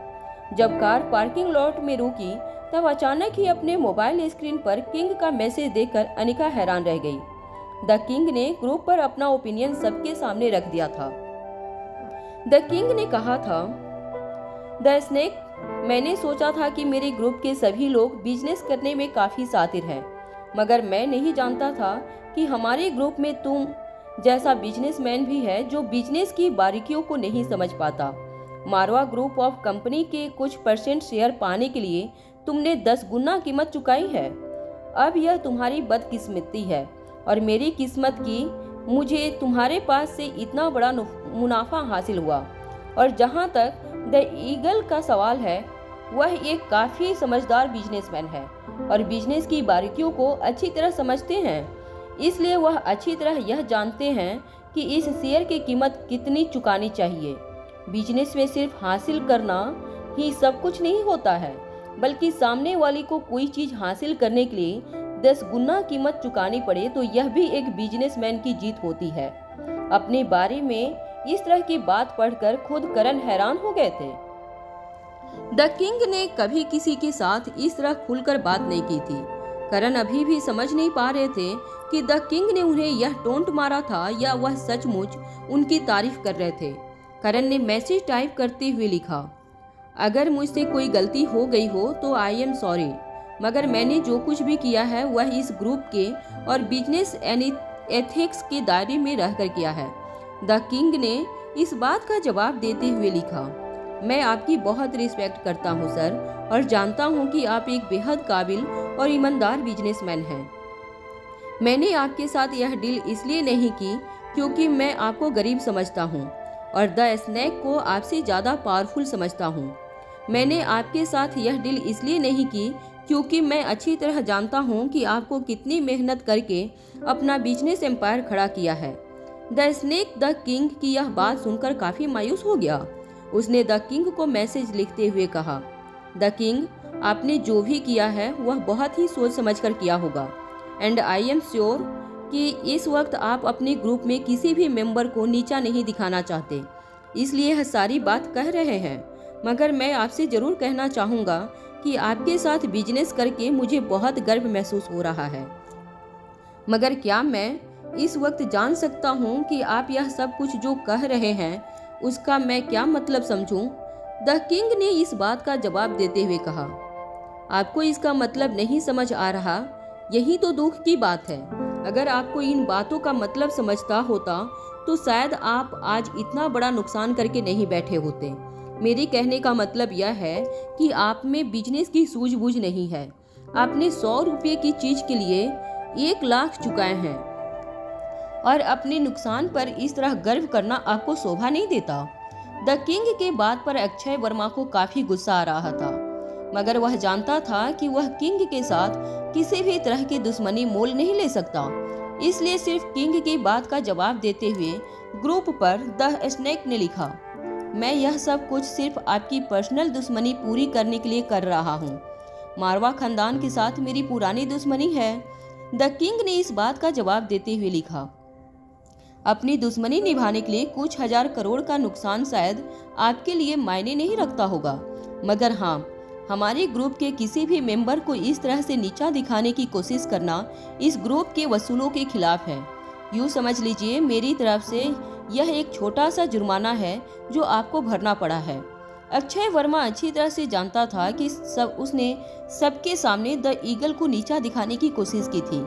जब कार पार्किंग लॉट में रुकी तब अचानक ही अपने मोबाइल स्क्रीन पर किंग का मैसेज देखकर अनिका हैरान रह गई। द किंग ने ग्रुप पर अपना ओपिनियन सबके सामने रख दिया था। द किंग ने कहा था, द स्नेक, मैंने सोचा था कि मेरे ग्रुप के सभी लोग बिजनेस करने में काफी शातिर हैं, मगर मैं नहीं जानता था कि हमारे ग्रुप में तुम जैसा बिजनेसमैन भी है जो बिजनेस की बारीकियों को नहीं समझ पाता। मारवा ग्रुप ऑफ कंपनी के कुछ % शेयर पाने के लिए तुमने 10 गुना कीमत चुकाई है। अब यह तुम्हारी बदकिस्मती है और मेरी किस्मत की मुझे तुम्हारे पास से इतना बड़ा मुनाफा हासिल हुआ। और जहां तक द ईगल का सवाल है, वह एक काफी समझदार बिजनेसमैन है और बिजनेस की बारीकियों को अच्छी तरह समझते हैं, इसलिए वह अच्छी तरह यह जानते हैं कि इस शेयर की कीमत कितनी चुकानी चाहिए। बिजनेस में सिर्फ हासिल करना ही सब कुछ नहीं होता है, बल्कि सामने वाले को कोई चीज हासिल करने के लिए 10 गुना कीमत चुकानी पड़े तो यह भी एक बिजनेसमैन की जीत होती है। अपने बारे में इस तरह की बात पढ़कर खुद करण हैरान हो गए थे। द किंग ने कभी किसी के साथ इस तरह खुलकर बात नहीं की थी। करण अभी भी समझ नहीं पा रहे थे कि द किंग ने उन्हें यह टोंट मारा था या वह सचमुच उनकी तारीफ कर रहे थे। करण ने मैसेज टाइप करते हुए लिखा, अगर मुझसे कोई गलती हो गई हो तो आई एम सॉरी, मगर मैंने जो कुछ भी किया है वह इस ग्रुप के और बिजनेस एथिक्स के दायरे में रहकर किया है। द किंग ने इस बात का जवाब देते हुए लिखा, मैं आपकी बहुत रिस्पेक्ट करता हूं सर, और जानता हूं कि आप एक बेहद काबिल और ईमानदार बिजनेसमैन हैं। मैंने आपके साथ यह डील इसलिए नहीं की क्योंकि मैं आपको गरीब समझता हूं और द स्नैक को आपसे ज़्यादा पावरफुल समझता हूं। मैंने आपके साथ यह डील इसलिए नहीं की क्योंकि मैं अच्छी तरह जानता हूं कि आपको कितनी मेहनत करके अपना बिजनेस एम्पायर खड़ा किया है। द स्नेक द किंग की यह बात सुनकर काफ़ी मायूस हो गया। उसने द किंग को मैसेज लिखते हुए कहा, द किंग, आपने जो भी किया है वह बहुत ही सोच समझकर किया होगा, एंड आई एम श्योर कि इस वक्त आप अपने ग्रुप में किसी भी मेंबर को नीचा नहीं दिखाना चाहते, इसलिए यह सारी बात कह रहे हैं। मगर मैं आपसे ज़रूर कहना चाहूँगा कि आपके साथ बिजनेस करके मुझे बहुत गर्व महसूस हो रहा है। मगर क्या मैं इस वक्त जान सकता हूँ कि आप यह सब कुछ जो कह रहे हैं उसका मैं क्या मतलब समझूं? द किंग ने इस बात का जवाब देते हुए कहा, आपको इसका मतलब नहीं समझ आ रहा, यही तो दुख की बात है। अगर आपको इन बातों का मतलब समझता होता तो शायद आप आज इतना बड़ा नुकसान करके नहीं बैठे होते। मेरे कहने का मतलब यह है कि आप में बिजनेस की सूझबूझ नहीं है। आपने 100 रुपये की चीज के लिए 1 लाख चुकाए हैं और अपने नुकसान पर इस तरह गर्व करना आपको शोभा नहीं देता। द किंग के बात पर अक्षय वर्मा को काफी गुस्सा आ रहा था, मगर वह जानता था कि वह किंग के साथ किसी भी तरह की दुश्मनी मोल नहीं ले सकता। इसलिए सिर्फ किंग की बात का जवाब देते हुए ग्रुप पर द स्नेक ने लिखा, मैं यह सब कुछ सिर्फ आपकी पर्सनल दुश्मनी पूरी करने के लिए कर रहा हूँ। मारवा खानदान के साथ मेरी पुरानी दुश्मनी है। द किंग ने इस बात का जवाब देते हुए लिखा, अपनी दुश्मनी निभाने के लिए कुछ हजार करोड़ का नुकसान शायद आपके लिए मायने नहीं रखता होगा, मगर हाँ, हमारे ग्रुप के किसी भी मेंबर को इस तरह से नीचा दिखाने की कोशिश करना इस ग्रुप के वसूलों के खिलाफ है। यूँ समझ लीजिए मेरी तरफ से यह एक छोटा सा जुर्माना है जो आपको भरना पड़ा है। अक्षय वर्मा अच्छी तरह से जानता था कि उसने सबके सामने द ईगल को नीचा दिखाने की कोशिश की थी।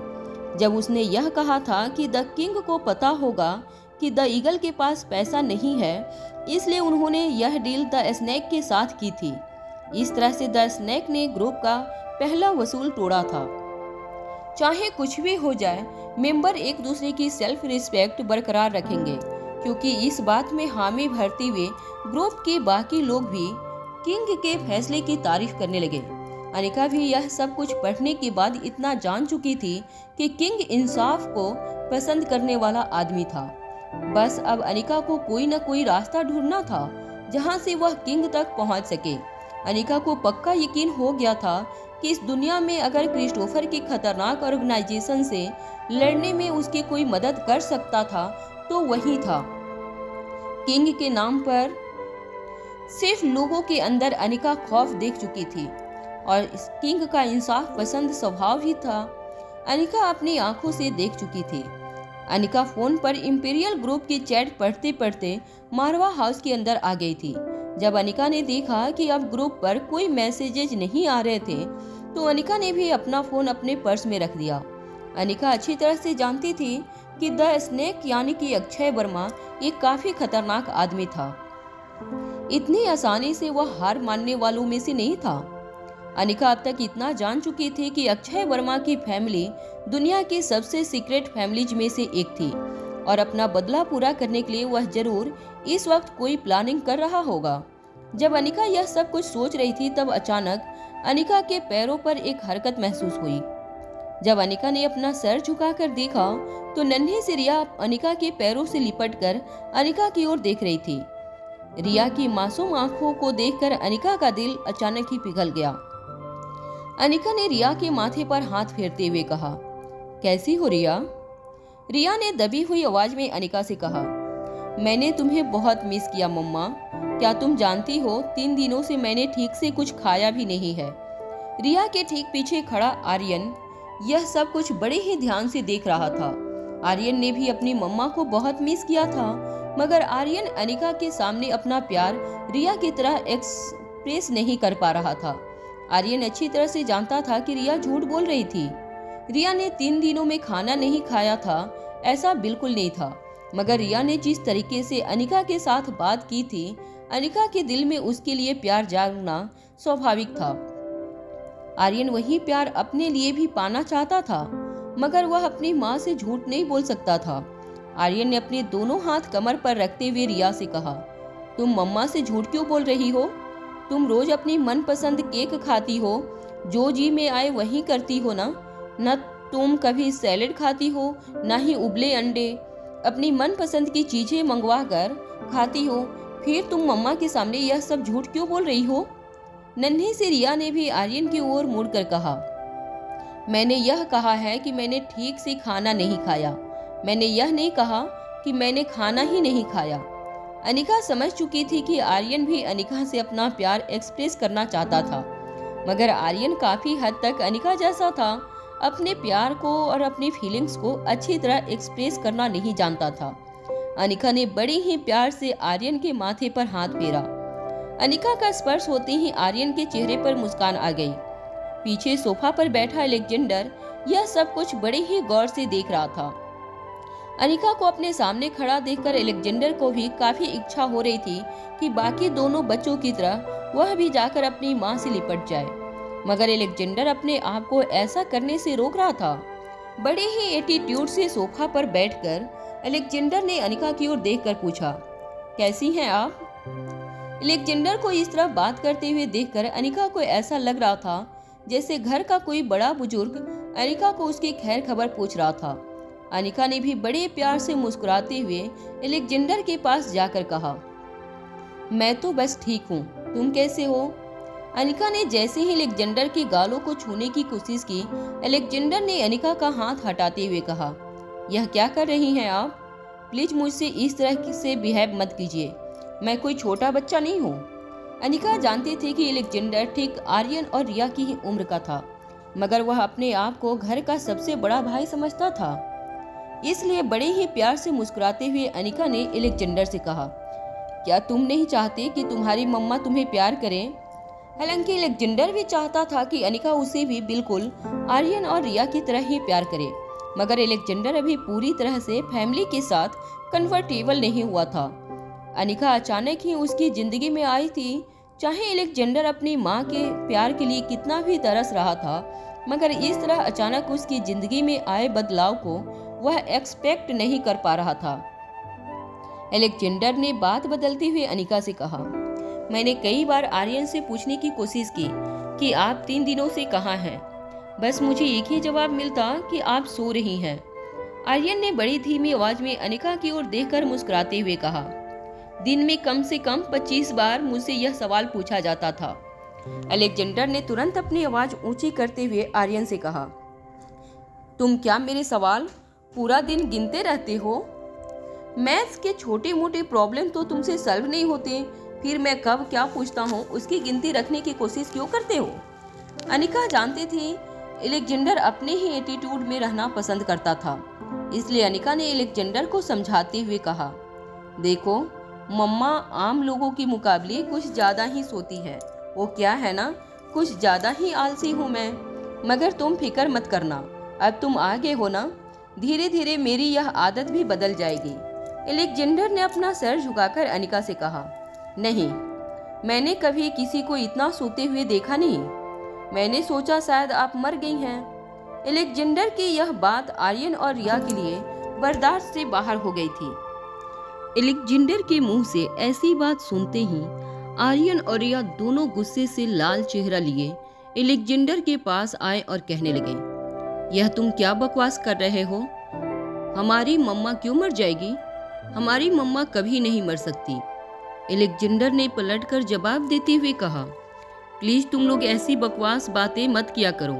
जब उसने यह कहा था कि द किंग को पता होगा कि द ईगल के पास पैसा नहीं है, इसलिए उन्होंने यह डील द स्नेक के साथ की थी। इस तरह से द स्नेक ने ग्रुप का पहला वसूल तोड़ा था। चाहे कुछ भी हो जाए, मेंबर एक दूसरे की सेल्फ रिस्पेक्ट बरकरार रखेंगे, क्योंकि इस बात में हामी भरते हुए ग्रुप के बाकी लोग भी किंग के फैसले की तारीफ करने लगे। अनिका भी यह सब कुछ पढ़ने के बाद इतना जान चुकी थी कि किंग इंसाफ को पसंद करने वाला आदमी था। बस अब अनिका को कोई न कोई रास्ता ढूंढना था जहां से वह किंग तक पहुंच सके। अनिका को पक्का यकीन हो गया था कि इस दुनिया में अगर क्रिस्टोफर की खतरनाक ऑर्गेनाइजेशन से लड़ने में उसकी कोई मदद कर सकता था तो वही था। किंग के नाम पर सिर्फ लोगों के अंदर अनिका खौफ देख चुकी थी और इस किंग का इंसाफ पसंद स्वभाव ही था। अनिका अपनी आंखों से देख चुकी थी। अनिका फोन पर इंपीरियल ग्रुप की चैट पढ़ते पढ़ते मारवा हाउस के अंदर आ गई थी। जब अनिका ने देखा कि अब ग्रुप पर कोई मैसेजेज नहीं आ रहे थे तो अनिका ने भी अपना फोन अपने पर्स में रख दिया। अनिका अच्छी तरह से जानती थी कि द स्नेक यानी कि अक्षय वर्मा एक काफी खतरनाक आदमी था। इतनी आसानी से वह हार मानने वालों में से नहीं था। अनिका अब तक इतना जान चुकी थी कि अक्षय वर्मा की फैमिली दुनिया की सबसे सीक्रेट फैमिलीज में से एक थी और अपना बदला पूरा करने के लिए वह जरूर इस वक्त कोई प्लानिंग कर रहा होगा। जब अनिका यह सब कुछ सोच रही थी तब अचानक अनिका के पैरों पर एक हरकत महसूस हुई। जब अनिका ने अपना सर झुकाकर देखा तो नन्ही सी रिया अनिका के पैरों से लिपटकर अनिका की ओर देख रही थी। रिया की मासूम आंखों को देखकर अनिका का दिल अचानक ही पिघल गया। अनिका ने रिया के माथे पर हाथ फेरते हुए कहा, कैसी हो रिया? रिया ने दबी हुई आवाज में अनिका से कहा, मैंने तुम्हें बहुत मिस किया मम्मा। क्या तुम जानती हो 3 दिनों से मैंने ठीक से कुछ खाया भी नहीं है। रिया के ठीक पीछे खड़ा आर्यन यह सब कुछ बड़े ही ध्यान से देख रहा था। आर्यन ने भी अपनी मम्मा को बहुत मिस किया था, मगर आर्यन अनिका के सामने अपना प्यार रिया की तरह एक्सप्रेस नहीं कर पा रहा था। आर्यन अच्छी तरह से जानता था कि रिया झूठ बोल रही थी। रिया ने 3 दिनों में खाना नहीं खाया था, ऐसा बिल्कुल नहीं था। मगर रिया ने जिस तरीके से अनिका के साथ बात की थी, अनिका के दिल में उसके लिए प्यार जागना स्वाभाविक था। आर्यन वही प्यार अपने लिए भी पाना चाहता था, मगर वह अपनी माँ से झूठ नहीं बोल सकता था। आर्यन ने अपने दोनों हाथ कमर पर रखते हुए रिया से कहा, तुम मम्मा से झूठ क्यों बोल रही हो? तुम रोज अपनी मनपसंद केक खाती हो, जो जी में आए वही करती हो ना? न तुम कभी सैलेड खाती हो, ना ही उबले अंडे। अपनी मनपसंद की चीजें मंगवा कर खाती हो, फिर तुम मम्मा के सामने यह सब झूठ क्यों बोल रही हो? नन्ही सी रिया ने भी आर्यन की ओर मुड़कर कहा, मैंने यह कहा है कि मैंने ठीक से खाना नहीं खाया। मैंने यह नहीं कहा कि मैंने खाना ही नहीं खाया। अनिका समझ चुकी थी कि आर्यन भी अनिका से अपना प्यार एक्सप्रेस करना चाहता था, मगर आर्यन काफी हद तक अनिका जैसा था। अपने प्यार को और अपनी फीलिंग्स को अच्छी तरह एक्सप्रेस करना नहीं जानता था। अनिका ने बड़े ही प्यार से आर्यन के माथे पर हाथ फेरा। अनिका का स्पर्श होते ही आर्यन के चेहरे पर मुस्कान आ गई। पीछे सोफा पर बैठा अलेक्जेंडर यह सब कुछ बड़े ही गौर से देख रहा था। अनिका को अपने सामने खड़ा देखकर अलेक्जेंडर को भी काफी इच्छा हो रही थी कि बाकी दोनों बच्चों की तरह वह भी जाकर अपनी माँ से लिपट जाए, मगर अलेक्जेंडर अपने आप को ऐसा करने से रोक रहा था। बड़े ही एटीट्यूड से सोफा पर बैठकर अलेक्जेंडर ने अनिका की ओर देखकर पूछा, कैसी हैं आप? अलेक्जेंडर को इस तरह बात करते हुए देखकर अनिका को ऐसा लग रहा था जैसे घर का कोई बड़ा बुजुर्ग अनिका को उसकी खैर खबर पूछ रहा था। अनिका ने भी बड़े प्यार से मुस्कुराते हुए अलेक्जेंडर के पास जाकर कहा, मैं तो बस ठीक हूँ, तुम कैसे हो? अनिका ने जैसे ही अलेक्जेंडर के गालों को छूने की कोशिश की, अलेक्जेंडर ने अनिका का हाथ हटाते हुए कहा, यह क्या कर रही हैं आप? प्लीज मुझसे इस तरह से बिहेव मत कीजिए, मैं कोई छोटा बच्चा नहीं हूँ। अनिका जानती थी कि अलेक्जेंडर ठीक आर्यन और रिया की ही उम्र का था, मगर वह अपने आप को घर का सबसे बड़ा भाई समझता था। इसलिए बड़े ही प्यार से मुस्कुराते हुए अनिका ने अलेक्जेंडर से कहा, क्या तुम नहीं चाहते कि तुम्हारी मम्मा तुम्हें प्यार करें? हालांकि अलेक्जेंडर भी चाहता था कि अनिका उसे भी बिल्कुल आर्यन और रिया की तरह ही प्यार करे, मगर अलेक्जेंडर अभी पूरी तरह से फैमिली के साथ कंफर्टेबल नहीं हुआ था। अनिका अचानक ही उसकी जिंदगी में आई थी। चाहे अलेक्जेंडर अपनी माँ के प्यार के लिए कितना भी तरस रहा था, मगर इस तरह अचानक उसकी जिंदगी में आए बदलाव को वह एक्सपेक्ट नहीं कर पा रहा था। अलेक्जेंडर ने बात बदलते हुए अनिका से कहा, मैंने कई बार आर्यन से पूछने की कोशिश की कि आप 3 दिनों से कहाँ हैं। बस मुझे एक ही जवाब मिलता कि आप सो रही हैं। आर्यन ने बड़ी धीमी आवाज में अनिका की ओर देखकर मुस्कुराते हुए कहा, दिन में कम से कम 25 बार मुझसे यह सवाल पूछा जाता था। अलेक्जेंडर ने तुरंत अपनी आवाज ऊंची करते हुए आर्यन से कहा, तुम क्या मेरे सवाल पूरा दिन गिनते रहते हो? मैथ्स के छोटे मोटे प्रॉब्लम तो तुमसे सॉल्व नहीं होते, फिर मैं कब क्या पूछता हूँ उसकी गिनती रखने की कोशिश क्यों करते हो? अनिका जानती थी अलेक्जेंडर अपने ही एटीट्यूड में रहना पसंद करता था, इसलिए अनिका ने अलेक्जेंडर को समझाते हुए कहा, देखो मम्मा आम लोगों के मुकाबले कुछ ज़्यादा ही सोती है। वो क्या है ना, कुछ ज़्यादा ही आलसी हूँ मैं, मगर तुम फिक्र मत करना, अब तुम आगे हो ना, धीरे धीरे मेरी यह आदत भी बदल जाएगी। अलेक्जेंडर ने अपना सर झुकाकर अनिका से कहा, नहीं, मैंने कभी किसी को इतना सोते हुए देखा नहीं। मैंने सोचा शायद आप मर गई हैं। अलेक्जेंडर की यह बात आर्यन और रिया के लिए बर्दाश्त से बाहर हो गई थी। अलेक्जेंडर के मुंह से ऐसी बात सुनते ही आर्यन और रिया दोनों गुस्से से लाल चेहरा लिए अलेक्जेंडर के पास आए और कहने लगे, यह तुम क्या बकवास कर रहे हो? हमारी मम्मा क्यों मर जाएगी? हमारी मम्मा कभी नहीं मर सकती। एलेक्जेंडर ने पलटकर जवाब देते हुए कहा, प्लीज तुम लोग ऐसी बकवास बातें मत किया करो।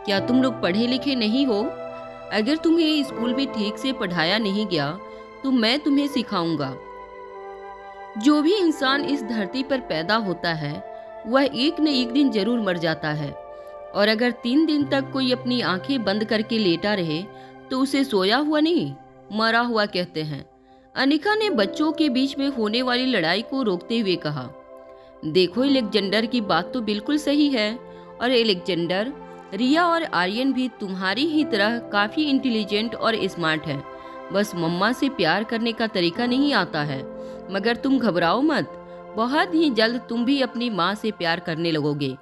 क्या तुम लोग पढ़े लिखे नहीं हो? अगर तुम्हें स्कूल में ठीक से पढ़ाया नहीं गया तो मैं तुम्हें सिखाऊंगा। जो भी इंसान इस धरती पर पैदा होता है वह एक न एक दिन जरूर मर जाता है, और अगर 3 दिन तक कोई अपनी आंखें बंद करके लेटा रहे तो उसे सोया हुआ नहीं, मरा हुआ कहते हैं। अनिका ने बच्चों के बीच में होने वाली लड़ाई को रोकते हुए कहा, देखो एलेक्जेंडर की बात तो बिल्कुल सही है, और एलेक्जेंडर, रिया और आर्यन भी तुम्हारी ही तरह काफी इंटेलिजेंट और स्मार्ट है। बस मम्मा से प्यार करने का तरीका नहीं आता है, मगर तुम घबराओ मत, बहुत ही जल्द तुम भी अपनी माँ से प्यार करने लगोगे।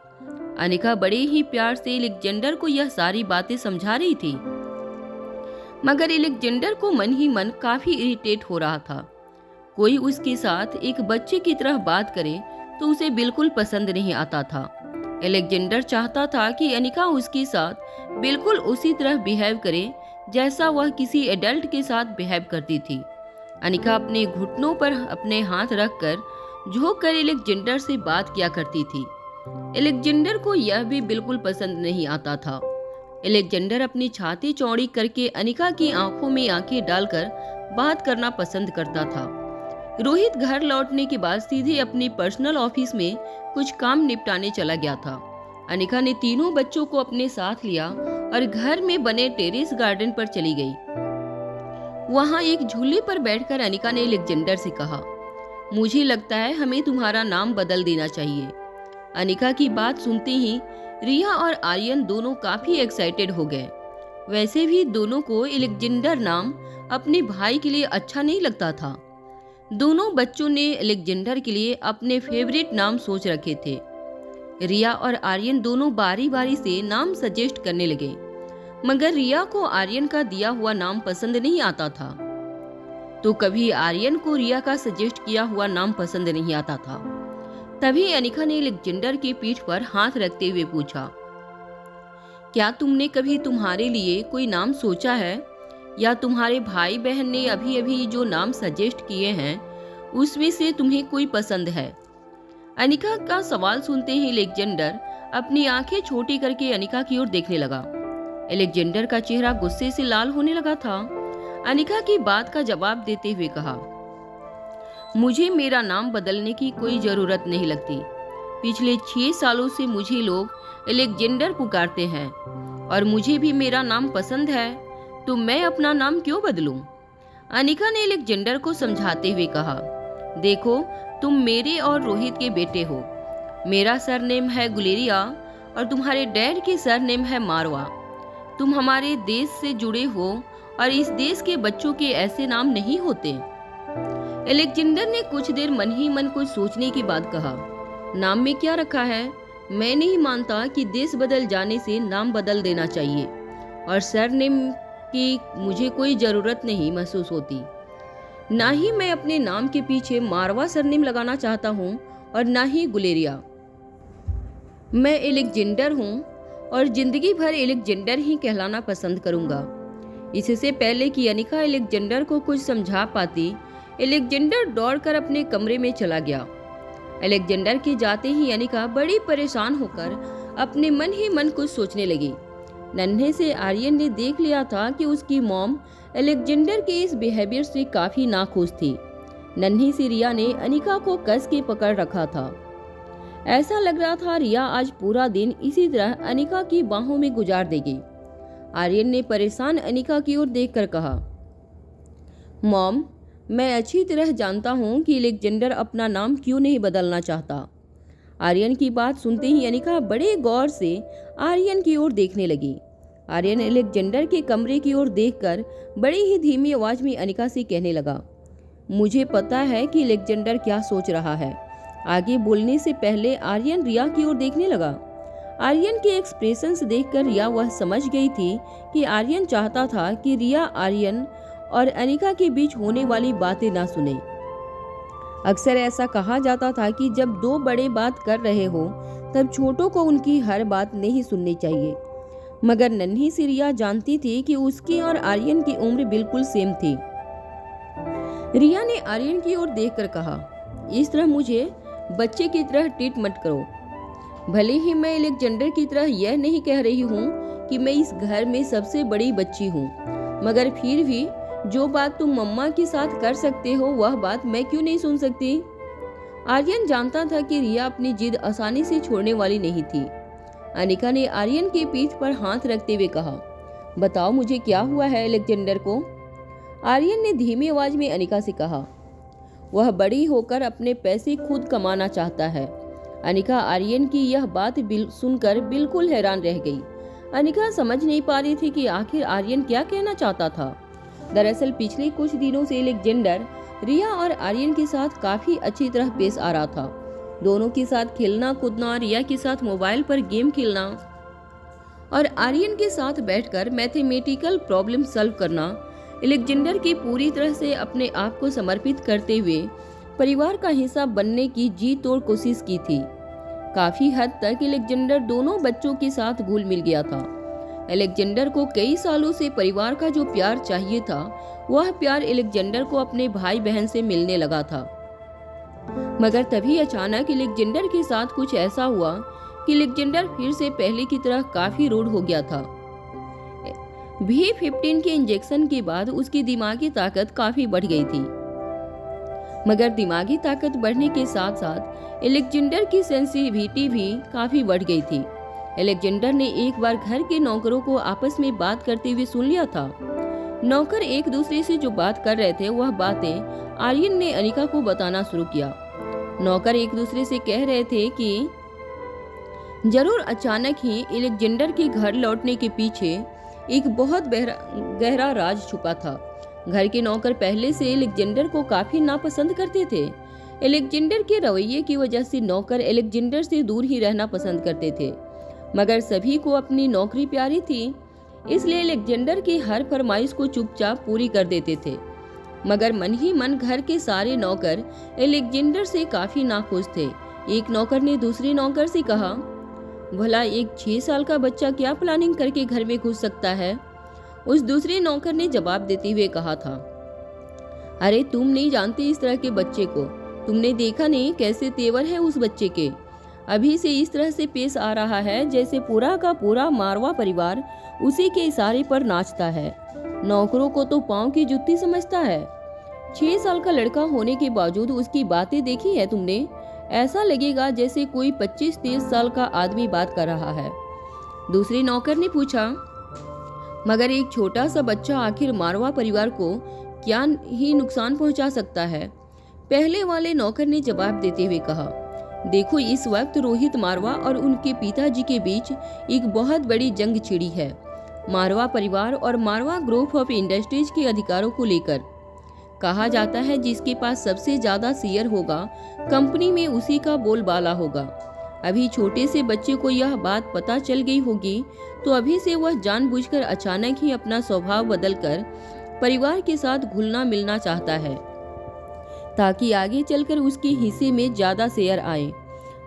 अनिका बड़े ही प्यार से एलेक्जेंडर को यह सारी बातें समझा रही थी, मगर एलेक्जेंडर को मन ही मन काफी इरिटेट हो रहा था। कोई उसके साथ एक बच्चे की तरह बात करे तो उसे बिल्कुल पसंद नहीं आता था। एलेक्जेंडर चाहता था कि अनिका उसके साथ बिल्कुल उसी तरह बिहेव करे जैसा वह किसी एडल्ट के साथ बिहेव करती थी। अनिका अपने घुटनों पर अपने हाथ रखकर झुक कर एलेक्जेंडर से बात किया करती थी। एलेक्जेंडर को यह भी बिल्कुल पसंद नहीं आता था। एलेक्जेंडर अपनी छाती चौड़ी करके अनिका की आंखों में आंखें डालकर बात करना पसंद करता था। रोहित घर लौटने के बाद सीधे अपनी पर्सनल ऑफिस में कुछ काम निपटाने चला गया था। अनिका ने तीनों बच्चों को अपने साथ लिया और घर में बने टेरेस गार्डन पर चली गई। वहां एक झूले पर बैठकर अनिका ने एलेक्जेंडर से कहा, मुझे लगता है हमें तुम्हारा नाम बदल देना चाहिए। अनिका की बात सुनते ही रिया और आर्यन दोनों काफी एक्साइटेड हो गए। वैसे भी दोनों को एलेक्जेंडर नाम अपने भाई के लिए अच्छा नहीं लगता था। दोनों बच्चों ने एलेक्जेंडर के लिए अपने फेवरेट नाम सोच रखे थे। रिया और आर्यन दोनों बारी बारी से नाम सजेस्ट करने लगे, मगर रिया को आर्यन का दिया हुआ नाम पसंद नहीं आता था, तो कभी आर्यन को रिया का सजेस्ट किया हुआ नाम पसंद नहीं आता था। तभी अनिका ने एलेक्जेंडर की पीठ पर हाथ रखते हुए पूछा, क्या तुमने कभी तुम्हारे लिए कोई नाम सोचा है, या तुम्हारे भाई बहन ने अभी अभी जो नाम सजेस्ट किए हैं उसमें से तुम्हें कोई पसंद है? अनिका का सवाल सुनते ही एलेक्जेंडर अपनी आंखें छोटी करके अनिका की ओर देखने लगा। एलेक्जेंडर का चेहरा गुस्से से लाल होने लगा था। अनिका की बात का जवाब देते हुए कहा, मुझे मेरा नाम बदलने की कोई जरूरत नहीं लगती। पिछले 6 सालों से मुझे लोग एलेक्जेंडर पुकारते हैं, और मुझे भी मेरा नाम पसंद है, तो मैं अपना नाम क्यों बदलूं? अनिका ने एलेक्जेंडर को समझाते हुए कहा, देखो तुम मेरे और रोहित के बेटे हो। मेरा सरनेम है गुलेरिया और तुम्हारे डैड की सरनेम है मारवा। तुम हमारे देश से जुड़े हो और इस देश के बच्चों के ऐसे नाम नहीं होते। एलेक्जेंडर ने कुछ देर मन ही मन कुछ सोचने के बाद कहा, नाम में क्या रखा है? मैं नहीं मानता कि देश बदल जाने से नाम बदल देना चाहिए, और सरनेम की मुझे कोई जरूरत नहीं महसूस होती। ना ही मैं अपने नाम के पीछे मारवा सरनेम लगाना चाहता हूँ और ना ही गुलेरिया। मैं एलेक्जेंडर हूँ और जिंदगी भर एलेक्जेंडर ही कहलाना पसंद करूंगा। इससे पहले कि अनिका एलेक्जेंडर को कुछ समझा पाती, एलेक्जेंडर दौड़कर अपने कमरे में चला गया। एलेक्जेंडर के जाते ही अनिका बड़ी परेशान होकर अपने मन ही मन कुछ सोचने लगी। नन्हे से आर्यन ने देख लिया था कि उसकी मॉम एलेक्जेंडर के इस बिहेवियर से काफी नाखुश थी। नन्ही सी रिया ने अनिका को कस के पकड़ रखा था। ऐसा लग रहा था रिया आज पूरा दिन इसी तरह अनिका की बाहों में गुजार देगी। आर्यन ने परेशान अनिका की ओर देखकर कहा, मॉम, मैं अच्छी तरह जानता हूँ कि एलेक्जेंडर अपना नाम क्यों नहीं बदलना चाहता। आर्यन की बात सुनते ही अनिका बड़े गौर से आर्यन की ओर देखने लगी। आर्यन एलेक्जेंडर के कमरे की ओर देखकर बड़ी ही धीमी आवाज में अनिका से कहने लगा, मुझे पता है कि एलेक्जेंडर क्या सोच रहा है। आगे बोलने से पहले आर्यन रिया की ओर देखने लगा। आर्यन के एक्सप्रेशंस देखकर रिया वह समझ गई थी कि आर्यन चाहता था कि रिया आर्यन और अनिका के बीच होने वाली बातें ना सुने। अक्सर ऐसा कहा जाता था कि जब 2 बड़े बात कर रहे हो तब छोटों को उनकी हर बात नहीं सुननी चाहिए, मगर नन्ही सी रिया जानती थी कि उसकी और आर्यन की उम्र बिल्कुल सेम थी। रिया ने आर्यन की ओर देखकर कहा, इस तरह मुझे बच्चे की तरह ट्रीट मत करो। भले ही मैं अलेक्जेंडर की तरह यह नहीं कह रही हूँ कि मैं इस घर में सबसे बड़ी बच्ची हूँ, मगर फिर भी जो बात तुम मम्मा के साथ कर सकते हो वह बात मैं क्यों नहीं सुन सकती। आर्यन जानता था कि रिया अपनी जिद आसानी से छोड़ने वाली नहीं थी। अनिका ने आर्यन की पीठ पर हाथ रखते हुए कहा, बताओ मुझे क्या हुआ है अलेक्जेंडर को। आर्यन ने धीमी आवाज में अनिका से कहा, वह बड़ी होकर अपने पैसे खुद कमाना चाहता है। अनिका आर्यन की यह बात सुनकर बिल्कुल हैरान रह गई। अनिका समझ नहीं पा रही थी कि आखिर आर्यन क्या कहना चाहता था। दरअसल पिछले कुछ दिनों से अलेक्जेंडर रिया और आर्यन के साथ काफी अच्छी तरह पेश आ रहा था। दोनों के साथ खेलना कूदना, रिया के साथ मोबाइल पर गेम खेलना और आर्यन के साथ बैठकर मैथमेटिकल प्रॉब्लम सॉल्व करना अलेक्जेंडर की पूरी तरह से अपने आप को समर्पित करते हुए परिवार का हिस्सा बनने की जी तोड़ कोशिश की थी। काफी हद तक अलेक्जेंडर दोनों बच्चों के साथ घुल मिल गया था। अलेक्जेंडर को कई सालों से परिवार का जो प्यार चाहिए था, वह प्यार अलेक्जेंडर को अपने भाई बहन से मिलने लगा था। मगर तभी अचानक अलेक्जेंडर के साथ कुछ ऐसा हुआ कि अलेक्जेंडर फिर से पहले की तरह काफी रूड हो गया था। V15 के इंजेक्शन के बाद उसकी दिमागी ताकत काफी बढ़ गई थी, मगर दिमागी ताकत बढ़ने के साथ साथ अलेक्जेंडर की सेंसिटिविटी भी काफी बढ़ गई थी। अलेक्जेंडर ने एक बार घर के नौकरों को आपस में बात करते हुए सुन लिया था। नौकर एक दूसरे से जो बात कर रहे थे वह बातें आर्यन ने अनिका को बताना शुरू किया। नौकर एक दूसरे से कह रहे थे कि जरूर अचानक ही अलेक्जेंडर के घर लौटने के पीछे एक बहुत गहरा राज छुपा था। घर के नौकर पहले से अलेक्जेंडर को काफी नापसंद करते थे। अलेक्जेंडर के रवैये की वजह से नौकर अलेक्जेंडर से दूर ही रहना पसंद करते थे, मगर सभी को अपनी नौकरी प्यारी थी, इसलिए अलेक्जेंडर की हर फरमाइश को चुपचाप पूरी कर देते थे। मगर मन ही मन घर के सारे नौकर अलेक्जेंडर से काफी नाखुश थे। एक नौकर ने दूसरे नौकर से कहा, भला एक 6 साल का बच्चा क्या प्लानिंग करके घर में घुस सकता है। उस दूसरे नौकर ने जवाब देते हुए कहा था, अरे तुम नहीं जानते इस तरह के बच्चे को, तुमने देखा नहीं कैसे तेवर है उस बच्चे के। अभी से इस तरह से पेश आ रहा है जैसे पूरा का पूरा मारवा परिवार उसी के इशारे पर नाचता है। नौकरों को तो पांव की जुत्ती समझता है। 6 साल का लड़का होने के बावजूद उसकी बातें देखी है तुमने, ऐसा लगेगा जैसे कोई 25-30 साल का आदमी बात कर रहा है। दूसरे नौकर ने पूछा, मगर एक छोटा सा बच्चा आखिर मारवा परिवार को क्या ही नुकसान पहुंचा सकता है। पहले वाले नौकर ने जवाब देते हुए कहा, देखो इस वक्त रोहित मारवा और उनके पिताजी के बीच एक बहुत बड़ी जंग छिड़ी है, मारवा परिवार और मारवा ग्रुप ऑफ इंडस्ट्रीज के अधिकारों को लेकर। कहा जाता है जिसके पास सबसे ज्यादा शेयर होगा कंपनी में उसी का बोलबाला होगा। अभी छोटे से बच्चे को यह बात पता चल गई होगी तो अभी से वह जानबूझकर अचानक ही अपना स्वभाव बदलकर परिवार के साथ घुलना मिलना चाहता है, ताकि आगे चलकर उसके हिस्से में ज्यादा शेयर आए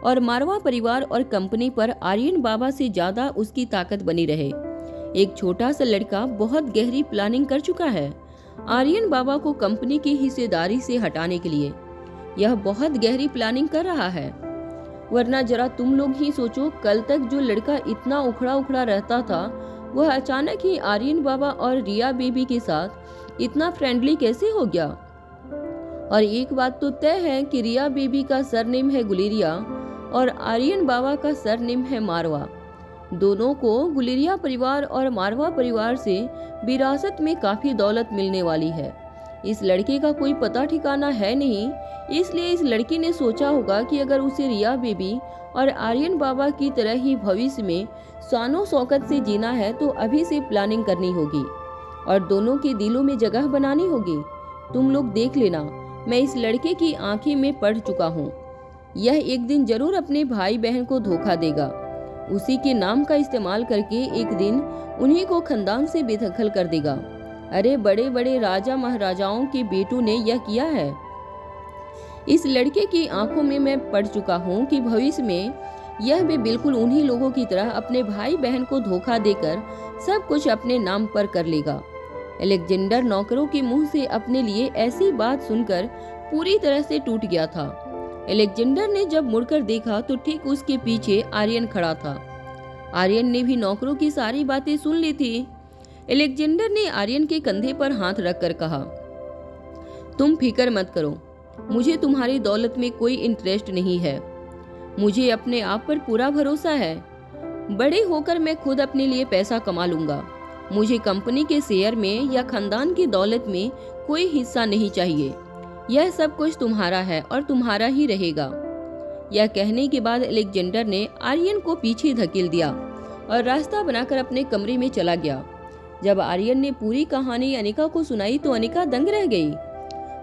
और मारवा परिवार और कंपनी पर आर्यन बाबा से ज्यादा उसकी ताकत बनी रहे। एक छोटा सा लड़का बहुत गहरी प्लानिंग कर चुका है आर्यन बाबा को कंपनी की हिस्सेदारी से हटाने के लिए। यह बहुत गहरी प्लानिंग कर रहा है, वरना जरा तुम लोग ही सोचो, कल तक जो लड़का इतना उखड़ा उखड़ा रहता था वह अचानक ही आर्यन बाबा और रिया बेबी के साथ इतना फ्रेंडली कैसे हो गया। और एक बात तो तय है कि रिया बेबी का सरनेम है गुलेरिया और आर्यन बाबा का सरनेम है मारवा। दोनों को गुलेरिया परिवार और मारवा परिवार से विरासत में काफी दौलत मिलने वाली है। इस लड़के का कोई पता ठिकाना है नहीं, इसलिए इस लड़के ने सोचा होगा कि अगर उसे रिया बेबी और आर्यन बाबा की तरह ही भविष्य में शानो शौकत से जीना है तो अभी से प्लानिंग करनी होगी और दोनों के दिलों में जगह बनानी होगी। तुम लोग देख लेना, मैं इस लड़के की आंखें में पढ़ चुका हूँ। यह एक दिन जरूर अपने भाई बहन को धोखा देगा। उसी के नाम का इस्तेमाल करके एक दिन उन्हीं को खानदान से बेदखल कर देगा। अरे बड़े बड़े राजा महाराजाओं के बेटों ने यह किया है। इस लड़के की आंखों में मैं पढ़ चुका हूँ कि भविष्य में यह भी बिल्कुल उन्हीं लोगों की तरह अपने भाई बहन को धोखा देकर सब कुछ अपने नाम पर कर लेगा। अलेक्जेंडर नौकरों के मुंह से अपने लिए ऐसी बात सुनकर पूरी तरह से टूट गया था। एलेक्जेंडर ने जब मुड़कर देखा तो ठीक उसके पीछे आर्यन खड़ा था। आर्यन ने भी नौकरों की सारी बातें सुन ली थी। एलेक्जेंडर ने आर्यन के कंधे पर हाथ रखकर कहा, तुम फिक्र मत करो, मुझे तुम्हारी दौलत में कोई इंटरेस्ट नहीं है। मुझे अपने आप पर पूरा भरोसा है। बड़े होकर मैं खुद अपने लिए पैसा कमा लूंगा। मुझे कंपनी के शेयर में या खानदान की दौलत में कोई हिस्सा नहीं चाहिए। यह सब कुछ तुम्हारा है और तुम्हारा ही रहेगा। यह कहने के बाद एलेक्जेंडर ने आर्यन को पीछे धकेल दिया और रास्ता बनाकर अपने कमरे में चला गया। जब आर्यन ने पूरी कहानी अनिका को सुनाई तो अनिका दंग रह गई।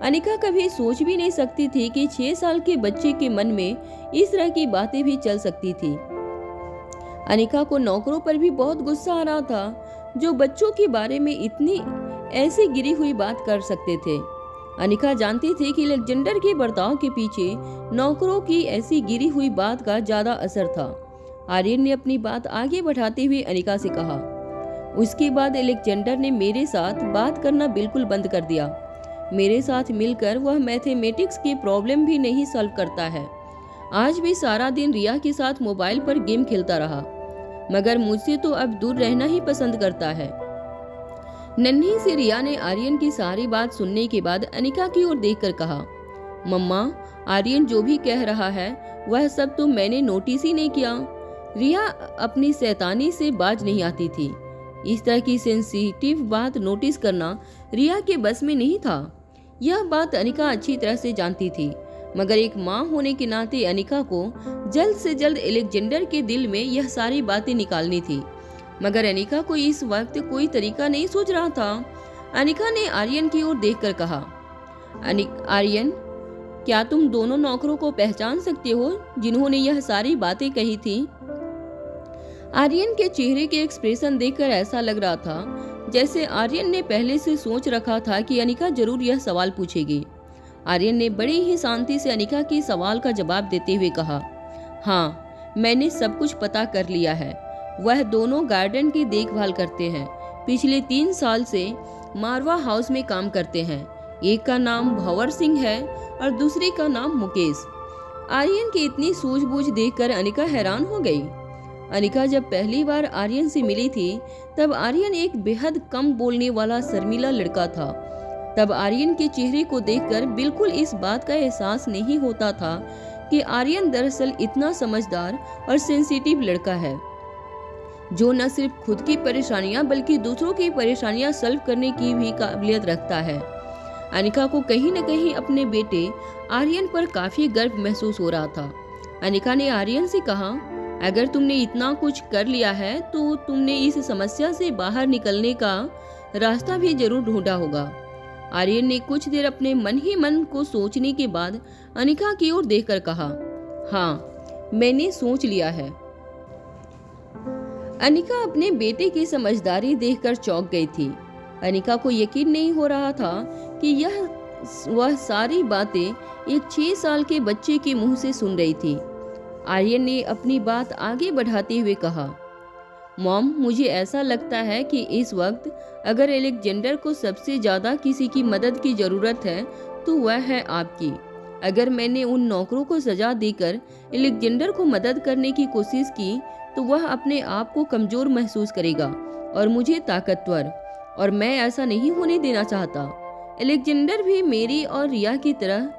अनिका कभी सोच भी नहीं सकती थी कि 6 साल के बच्चे के मन में इस तरह की बातें भी चल सकती थी। अनिका को नौकरों पर भी बहुत गुस्सा आ रहा था, जो बच्चों के बारे में इतनी ऐसी गिरी हुई बात कर सकते थे। अनिका जानती थी कि एलेक्जेंडर के बर्ताव के पीछे नौकरों की ऐसी गिरी हुई बात का ज्यादा असर था। आर्यन ने अपनी बात आगे बढ़ाते हुए अनिका से कहा, उसके बाद एलेक्जेंडर ने मेरे साथ बात करना बिल्कुल बंद कर दिया। मेरे साथ मिलकर वह मैथमेटिक्स की प्रॉब्लम भी नहीं सॉल्व करता है। आज भी सारा दिन रिया के साथ मोबाइल पर गेम खेलता रहा, मगर मुझसे तो अब दूर रहना ही पसंद करता है। नन्ही सी रिया ने आर्यन की सारी बात सुनने के बाद अनिका की ओर देखकर कहा, मम्मा, आर्यन जो भी कह रहा है वह सब तो मैंने नोटिस ही नहीं किया। रिया अपनी शैतानी से बाज नहीं आती थी। इस तरह की सेंसिटिव बात नोटिस करना रिया के बस में नहीं था। यह बात अनिका अच्छी तरह से जानती थी, मगर एक माँ होने के नाते अनिका को जल्द से जल्द एलेक्जेंडर के दिल में यह सारी बातें निकालनी थी। मगर अनिका को इस वक्त कोई तरीका नहीं सूझ रहा था। अनिका ने आर्यन की ओर देखकर कहा, आर्यन, क्या तुम दोनों नौकरों को पहचान सकते हो जिन्होंने यह सारी बातें कही थी? आर्यन के चेहरे के एक्सप्रेशन देखकर ऐसा लग रहा था जैसे आर्यन ने पहले से सोच रखा था कि अनिका जरूर यह सवाल पूछेगी। आर्यन ने बड़ी ही शांति से अनिका के सवाल का जवाब देते हुए कहा, हाँ, मैंने सब कुछ पता कर लिया है। वह दोनों गार्डन की देखभाल करते हैं। पिछले 3 साल से मारवा हाउस में काम करते हैं। एक का नाम भंवर सिंह है और दूसरे का नाम मुकेश। आर्यन की इतनी सूझबूझ देखकर अनिका हैरान हो गई। अनिका जब पहली बार आर्यन से मिली थी तब आर्यन एक बेहद कम बोलने वाला शर्मीला लड़का था। तब आर्यन के चेहरे को देखकर बिल्कुल इस बात का एहसास नहीं होता था कि आर्यन दरअसल इतना समझदार और सेंसिटिव लड़का है, जो न सिर्फ खुद की परेशानियां बल्कि दूसरों की परेशानियां सॉल्व करने की भी काबिलियत रखता है। अनिका को कहीं न कहीं अपने बेटे आर्यन पर काफी गर्व महसूस हो रहा था। अनिका ने आर्यन से कहा, अगर तुमने इतना कुछ कर लिया है तो तुमने इस समस्या से बाहर निकलने का रास्ता भी जरूर ढूंढा होगा। आर्यन ने कुछ देर अपने मन ही मन को सोचने के बाद अनिका की ओर देखकर कहा, हाँ, मैंने सोच लिया है। अनिका अपने बेटे की समझदारी देखकर चौंक गई थी। अनिका को यकीन नहीं हो रहा था कि वह सारी बातें एक 6 साल के बच्चे के मुंह से सुन रही थी। आर्यन ने अपनी बात आगे बढ़ाते हुए कहा, मॉम, मुझे ऐसा लगता है कि इस वक्त अगर एलेक्जेंडर को सबसे ज्यादा किसी की मदद की जरूरत है तो वह है आपकी। अगर मैंने उन नौकरों को सजा देकर एलेक्जेंडर को मदद करने की कोशिश की तो वह अपने आप को कमजोर महसूस करेगा और मुझे ताकतवर, और मैं ऐसा नहीं होने देना चाहता। एलेक्जेंडर भी मेरी और रिया की तरह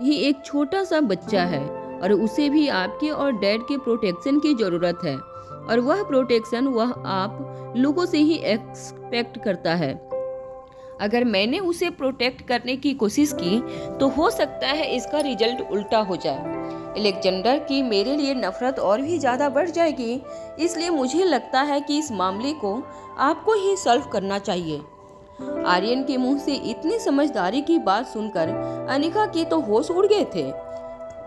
ही एक छोटा सा बच्चा है और उसे भी आपके और डैड के प्रोटेक्शन की जरूरत है, और वह प्रोटेक्शन वह आप लोगों से ही एक्सपेक्ट करता है। अगर मैंने उसे प्रोटेक्ट करने की कोशिश की तो हो सकता है इसका रिजल्ट उल्टा हो जाए। एलेक्जेंडर की मेरे लिए नफरत और भी ज़्यादा बढ़ जाएगी। इसलिए मुझे लगता है कि इस मामले को आपको ही सॉल्व करना चाहिए। आर्यन के मुंह से इतनी समझदारी की बात सुनकर अनिका के तो होश उड़ गए थे,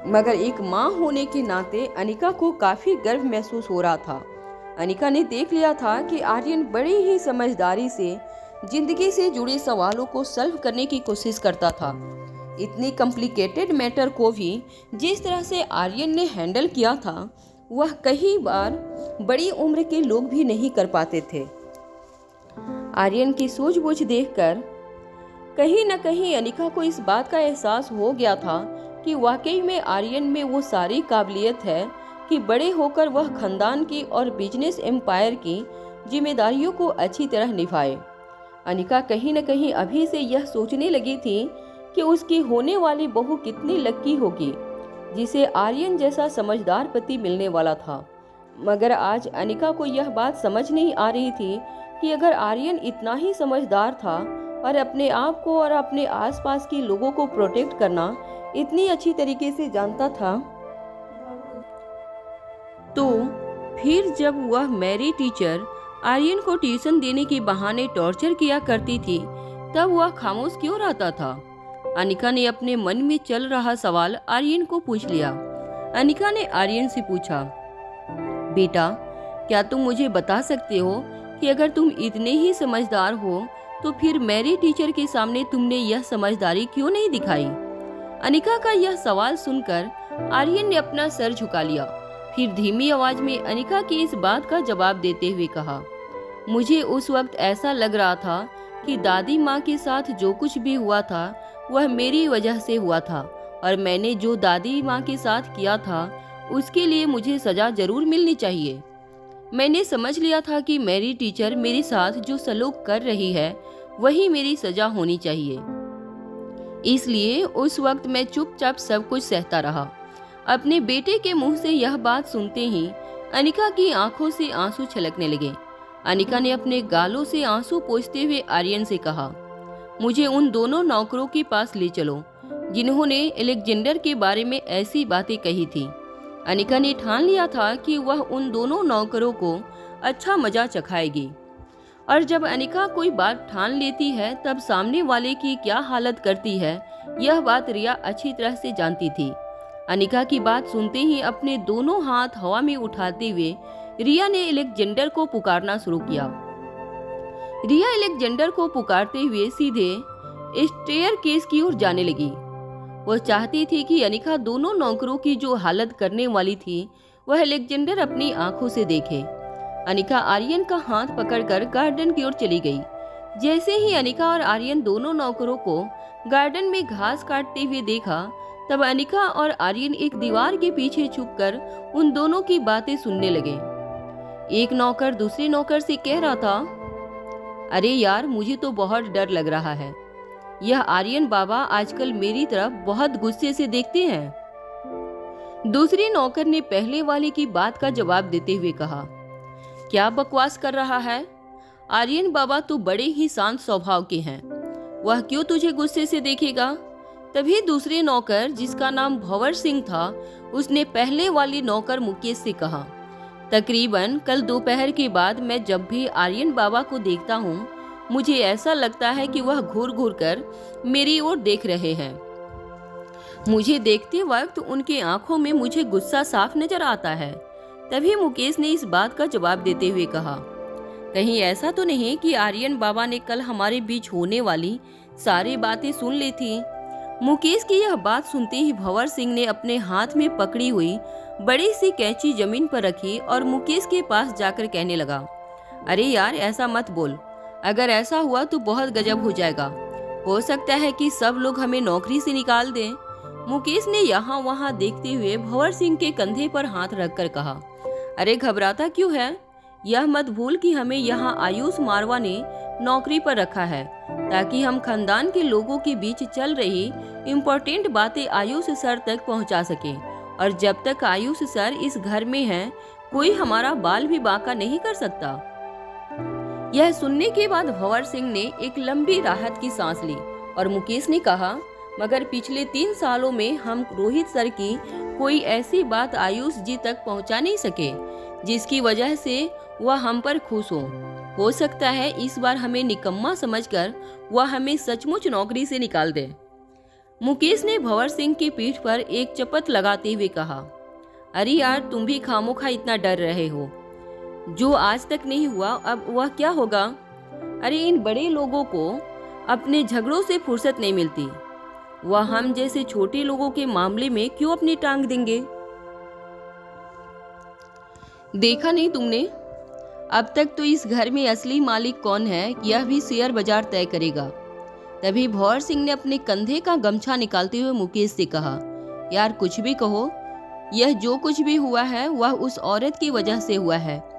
मगर एक माँ होने के नाते अनिका को काफी गर्व महसूस हो रहा था। अनिका ने देख लिया था कि आर्यन बड़ी ही समझदारी से जिंदगी से जुड़े सवालों को सॉल्व करने की कोशिश करता था। इतनी कॉम्प्लिकेटेड मैटर को भी जिस तरह से आर्यन ने हैंडल किया था वह कई बार बड़ी उम्र के लोग भी नहीं कर पाते थे। आर्यन की सूझबूझ देखकर कहीं न कहीं अनिका को इस बात का एहसास हो गया था कि वाकई में आर्यन में वो सारी काबिलियत है कि बड़े होकर वह खानदान की और बिजनेस एम्पायर की जिम्मेदारियों को अच्छी तरह निभाए। अनिका कहीं न कहीं अभी से यह सोचने लगी थी कि उसकी होने वाली बहू कितनी लक्की होगी जिसे आर्यन जैसा समझदार पति मिलने वाला था। मगर आज अनिका को यह बात समझ नहीं आ रही थी कि अगर आर्यन इतना ही समझदार था और अपने आप को और अपने आसपास के लोगों को प्रोटेक्ट करना इतनी अच्छी तरीके से जानता था, तो फिर जब वह मैरी टीचर आर्यन को ट्यूशन देने के बहाने टॉर्चर किया करती थी तब वह खामोश क्यों रहता था। अनिका ने अपने मन में चल रहा सवाल आर्यन को पूछ लिया। अनिका ने आर्यन से पूछा, बेटा क्या तुम मुझे बता सकते हो कि अगर तुम इतने ही समझदार हो तो फिर मैरी टीचर के सामने तुमने यह समझदारी क्यों नहीं दिखाई। अनिका का यह सवाल सुनकर आर्यन ने अपना सर झुका लिया, फिर धीमी आवाज में अनिका की इस बात का जवाब देते हुए कहा, मुझे उस वक्त ऐसा लग रहा था कि दादी माँ के साथ जो कुछ भी हुआ था वह मेरी वजह से हुआ था और मैंने जो दादी माँ के साथ किया था उसके लिए मुझे सजा जरूर मिलनी चाहिए। मैंने समझ लिया था कि मेरी टीचर मेरे साथ जो सलूक कर रही है वही मेरी सजा होनी चाहिए, इसलिए उस वक्त मैं चुपचाप सब कुछ सहता रहा। अपने बेटे के मुंह से यह बात सुनते ही अनिका की आंखों से आंसू छलकने लगे। अनिका ने अपने गालों से आंसू पोंछते हुए आर्यन से कहा, मुझे उन दोनों नौकरों के पास ले चलो जिन्होंने अलेक्जेंडर के बारे में ऐसी बातें कही थी। अनिका ने ठान लिया था कि वह उन दोनों नौकरों को अच्छा मजा चखाएगी, और जब अनिका कोई बात ठान लेती है तब सामने वाले की क्या हालत करती है यह बात रिया अच्छी तरह से जानती थी। अनिका की बात सुनते ही अपने दोनों हाथ हवा में उठाते हुए रिया ने अलेक्जेंडर को पुकारना शुरू किया। रिया अलेक्जेंडर को पुकारते हुए सीधे स्टेयरकेस की ओर जाने लगी। वह चाहती थी कि अनिका दोनों नौकरों की जो हालत करने वाली थी वह अलेक्जेंडर अपनी आंखों से देखे। अनिका आर्यन का हाथ पकड़कर गार्डन की ओर चली गई। जैसे ही अनिका और आर्यन दोनों नौकरों को गार्डन में घास काटते हुए देखा तब अनिका और आर्यन एक दीवार के पीछे छुपकर उन दोनों की बातें सुनने लगे। एक नौकर दूसरे नौकर से कह रहा था, अरे यार मुझे तो बहुत डर लग रहा है, यह आर्यन बाबा आजकल मेरी तरफ बहुत गुस्से से देखते हैं। दूसरी नौकर ने पहले वाले की बात का जवाब देते हुए कहा, क्या बकवास कर रहा है, आर्यन बाबा तो बड़े ही शांत स्वभाव के हैं, वह क्यों तुझे गुस्से से देखेगा। तभी दूसरे नौकर जिसका नाम भंवर सिंह था उसने पहले वाली नौकर मुकेश से कहा, तकरीबन कल दोपहर के बाद मैं जब भी आर्यन बाबा को देखता हूँ मुझे ऐसा लगता है कि वह घूर घूर कर मेरी ओर देख रहे हैं। मुझे देखते वक्त उनके आंखों में मुझे गुस्सा साफ नजर आता है। तभी मुकेश ने इस बात का जवाब देते हुए कहा, कहीं ऐसा तो नहीं कि आर्यन बाबा ने कल हमारे बीच होने वाली सारी बातें सुन ली थी। मुकेश की यह बात सुनते ही भंवर सिंह ने अपने हाथ में पकड़ी हुई बड़ी सी कैंची जमीन पर रखी और मुकेश के पास जाकर कहने लगा, अरे यार ऐसा मत बोल, अगर ऐसा हुआ तो बहुत गजब हो जाएगा, हो सकता है कि सब लोग हमें नौकरी से निकाल दें। मुकेश ने यहाँ वहाँ देखते हुए भंवर सिंह के कंधे पर हाथ रखकर कहा, अरे घबराता क्यों है, यह मत भूल कि हमें यहाँ आयुष मारवा ने नौकरी पर रखा है ताकि हम खानदान के लोगों के बीच चल रही इम्पोर्टेंट बातें आयुष सर तक पहुँचा सके, और जब तक आयुष सर इस घर में हैं कोई हमारा बाल भी बांका नहीं कर सकता। यह सुनने के बाद भंवर सिंह ने एक लंबी राहत की सांस ली और मुकेश ने कहा, मगर पिछले 3 सालों में हम रोहित सर की कोई ऐसी बात आयुष जी तक पहुंचा नहीं सके जिसकी वजह से वह हम पर खुश हो सकता है इस बार हमें निकम्मा समझकर वह हमें सचमुच नौकरी से निकाल दे। मुकेश ने भंवर सिंह की पीठ पर एक चपत लगाते हुए कहा, अरे यार तुम भी खामोखा इतना डर रहे हो, जो आज तक नहीं हुआ अब वह क्या होगा। अरे इन बड़े लोगों को अपने झगड़ों से फुर्सत नहीं मिलती, वह हम जैसे छोटे लोगों के मामले में क्यों अपनी टांग देंगे। देखा नहीं तुमने, अब तक तो इस घर में असली मालिक कौन है यह भी शेयर बाजार तय करेगा। तभी भंवर सिंह ने अपने कंधे का गमछा निकालते हुए मुकेश से कहा, यार कुछ भी कहो, यह जो कुछ भी हुआ है वह उस औरत की वजह से हुआ है।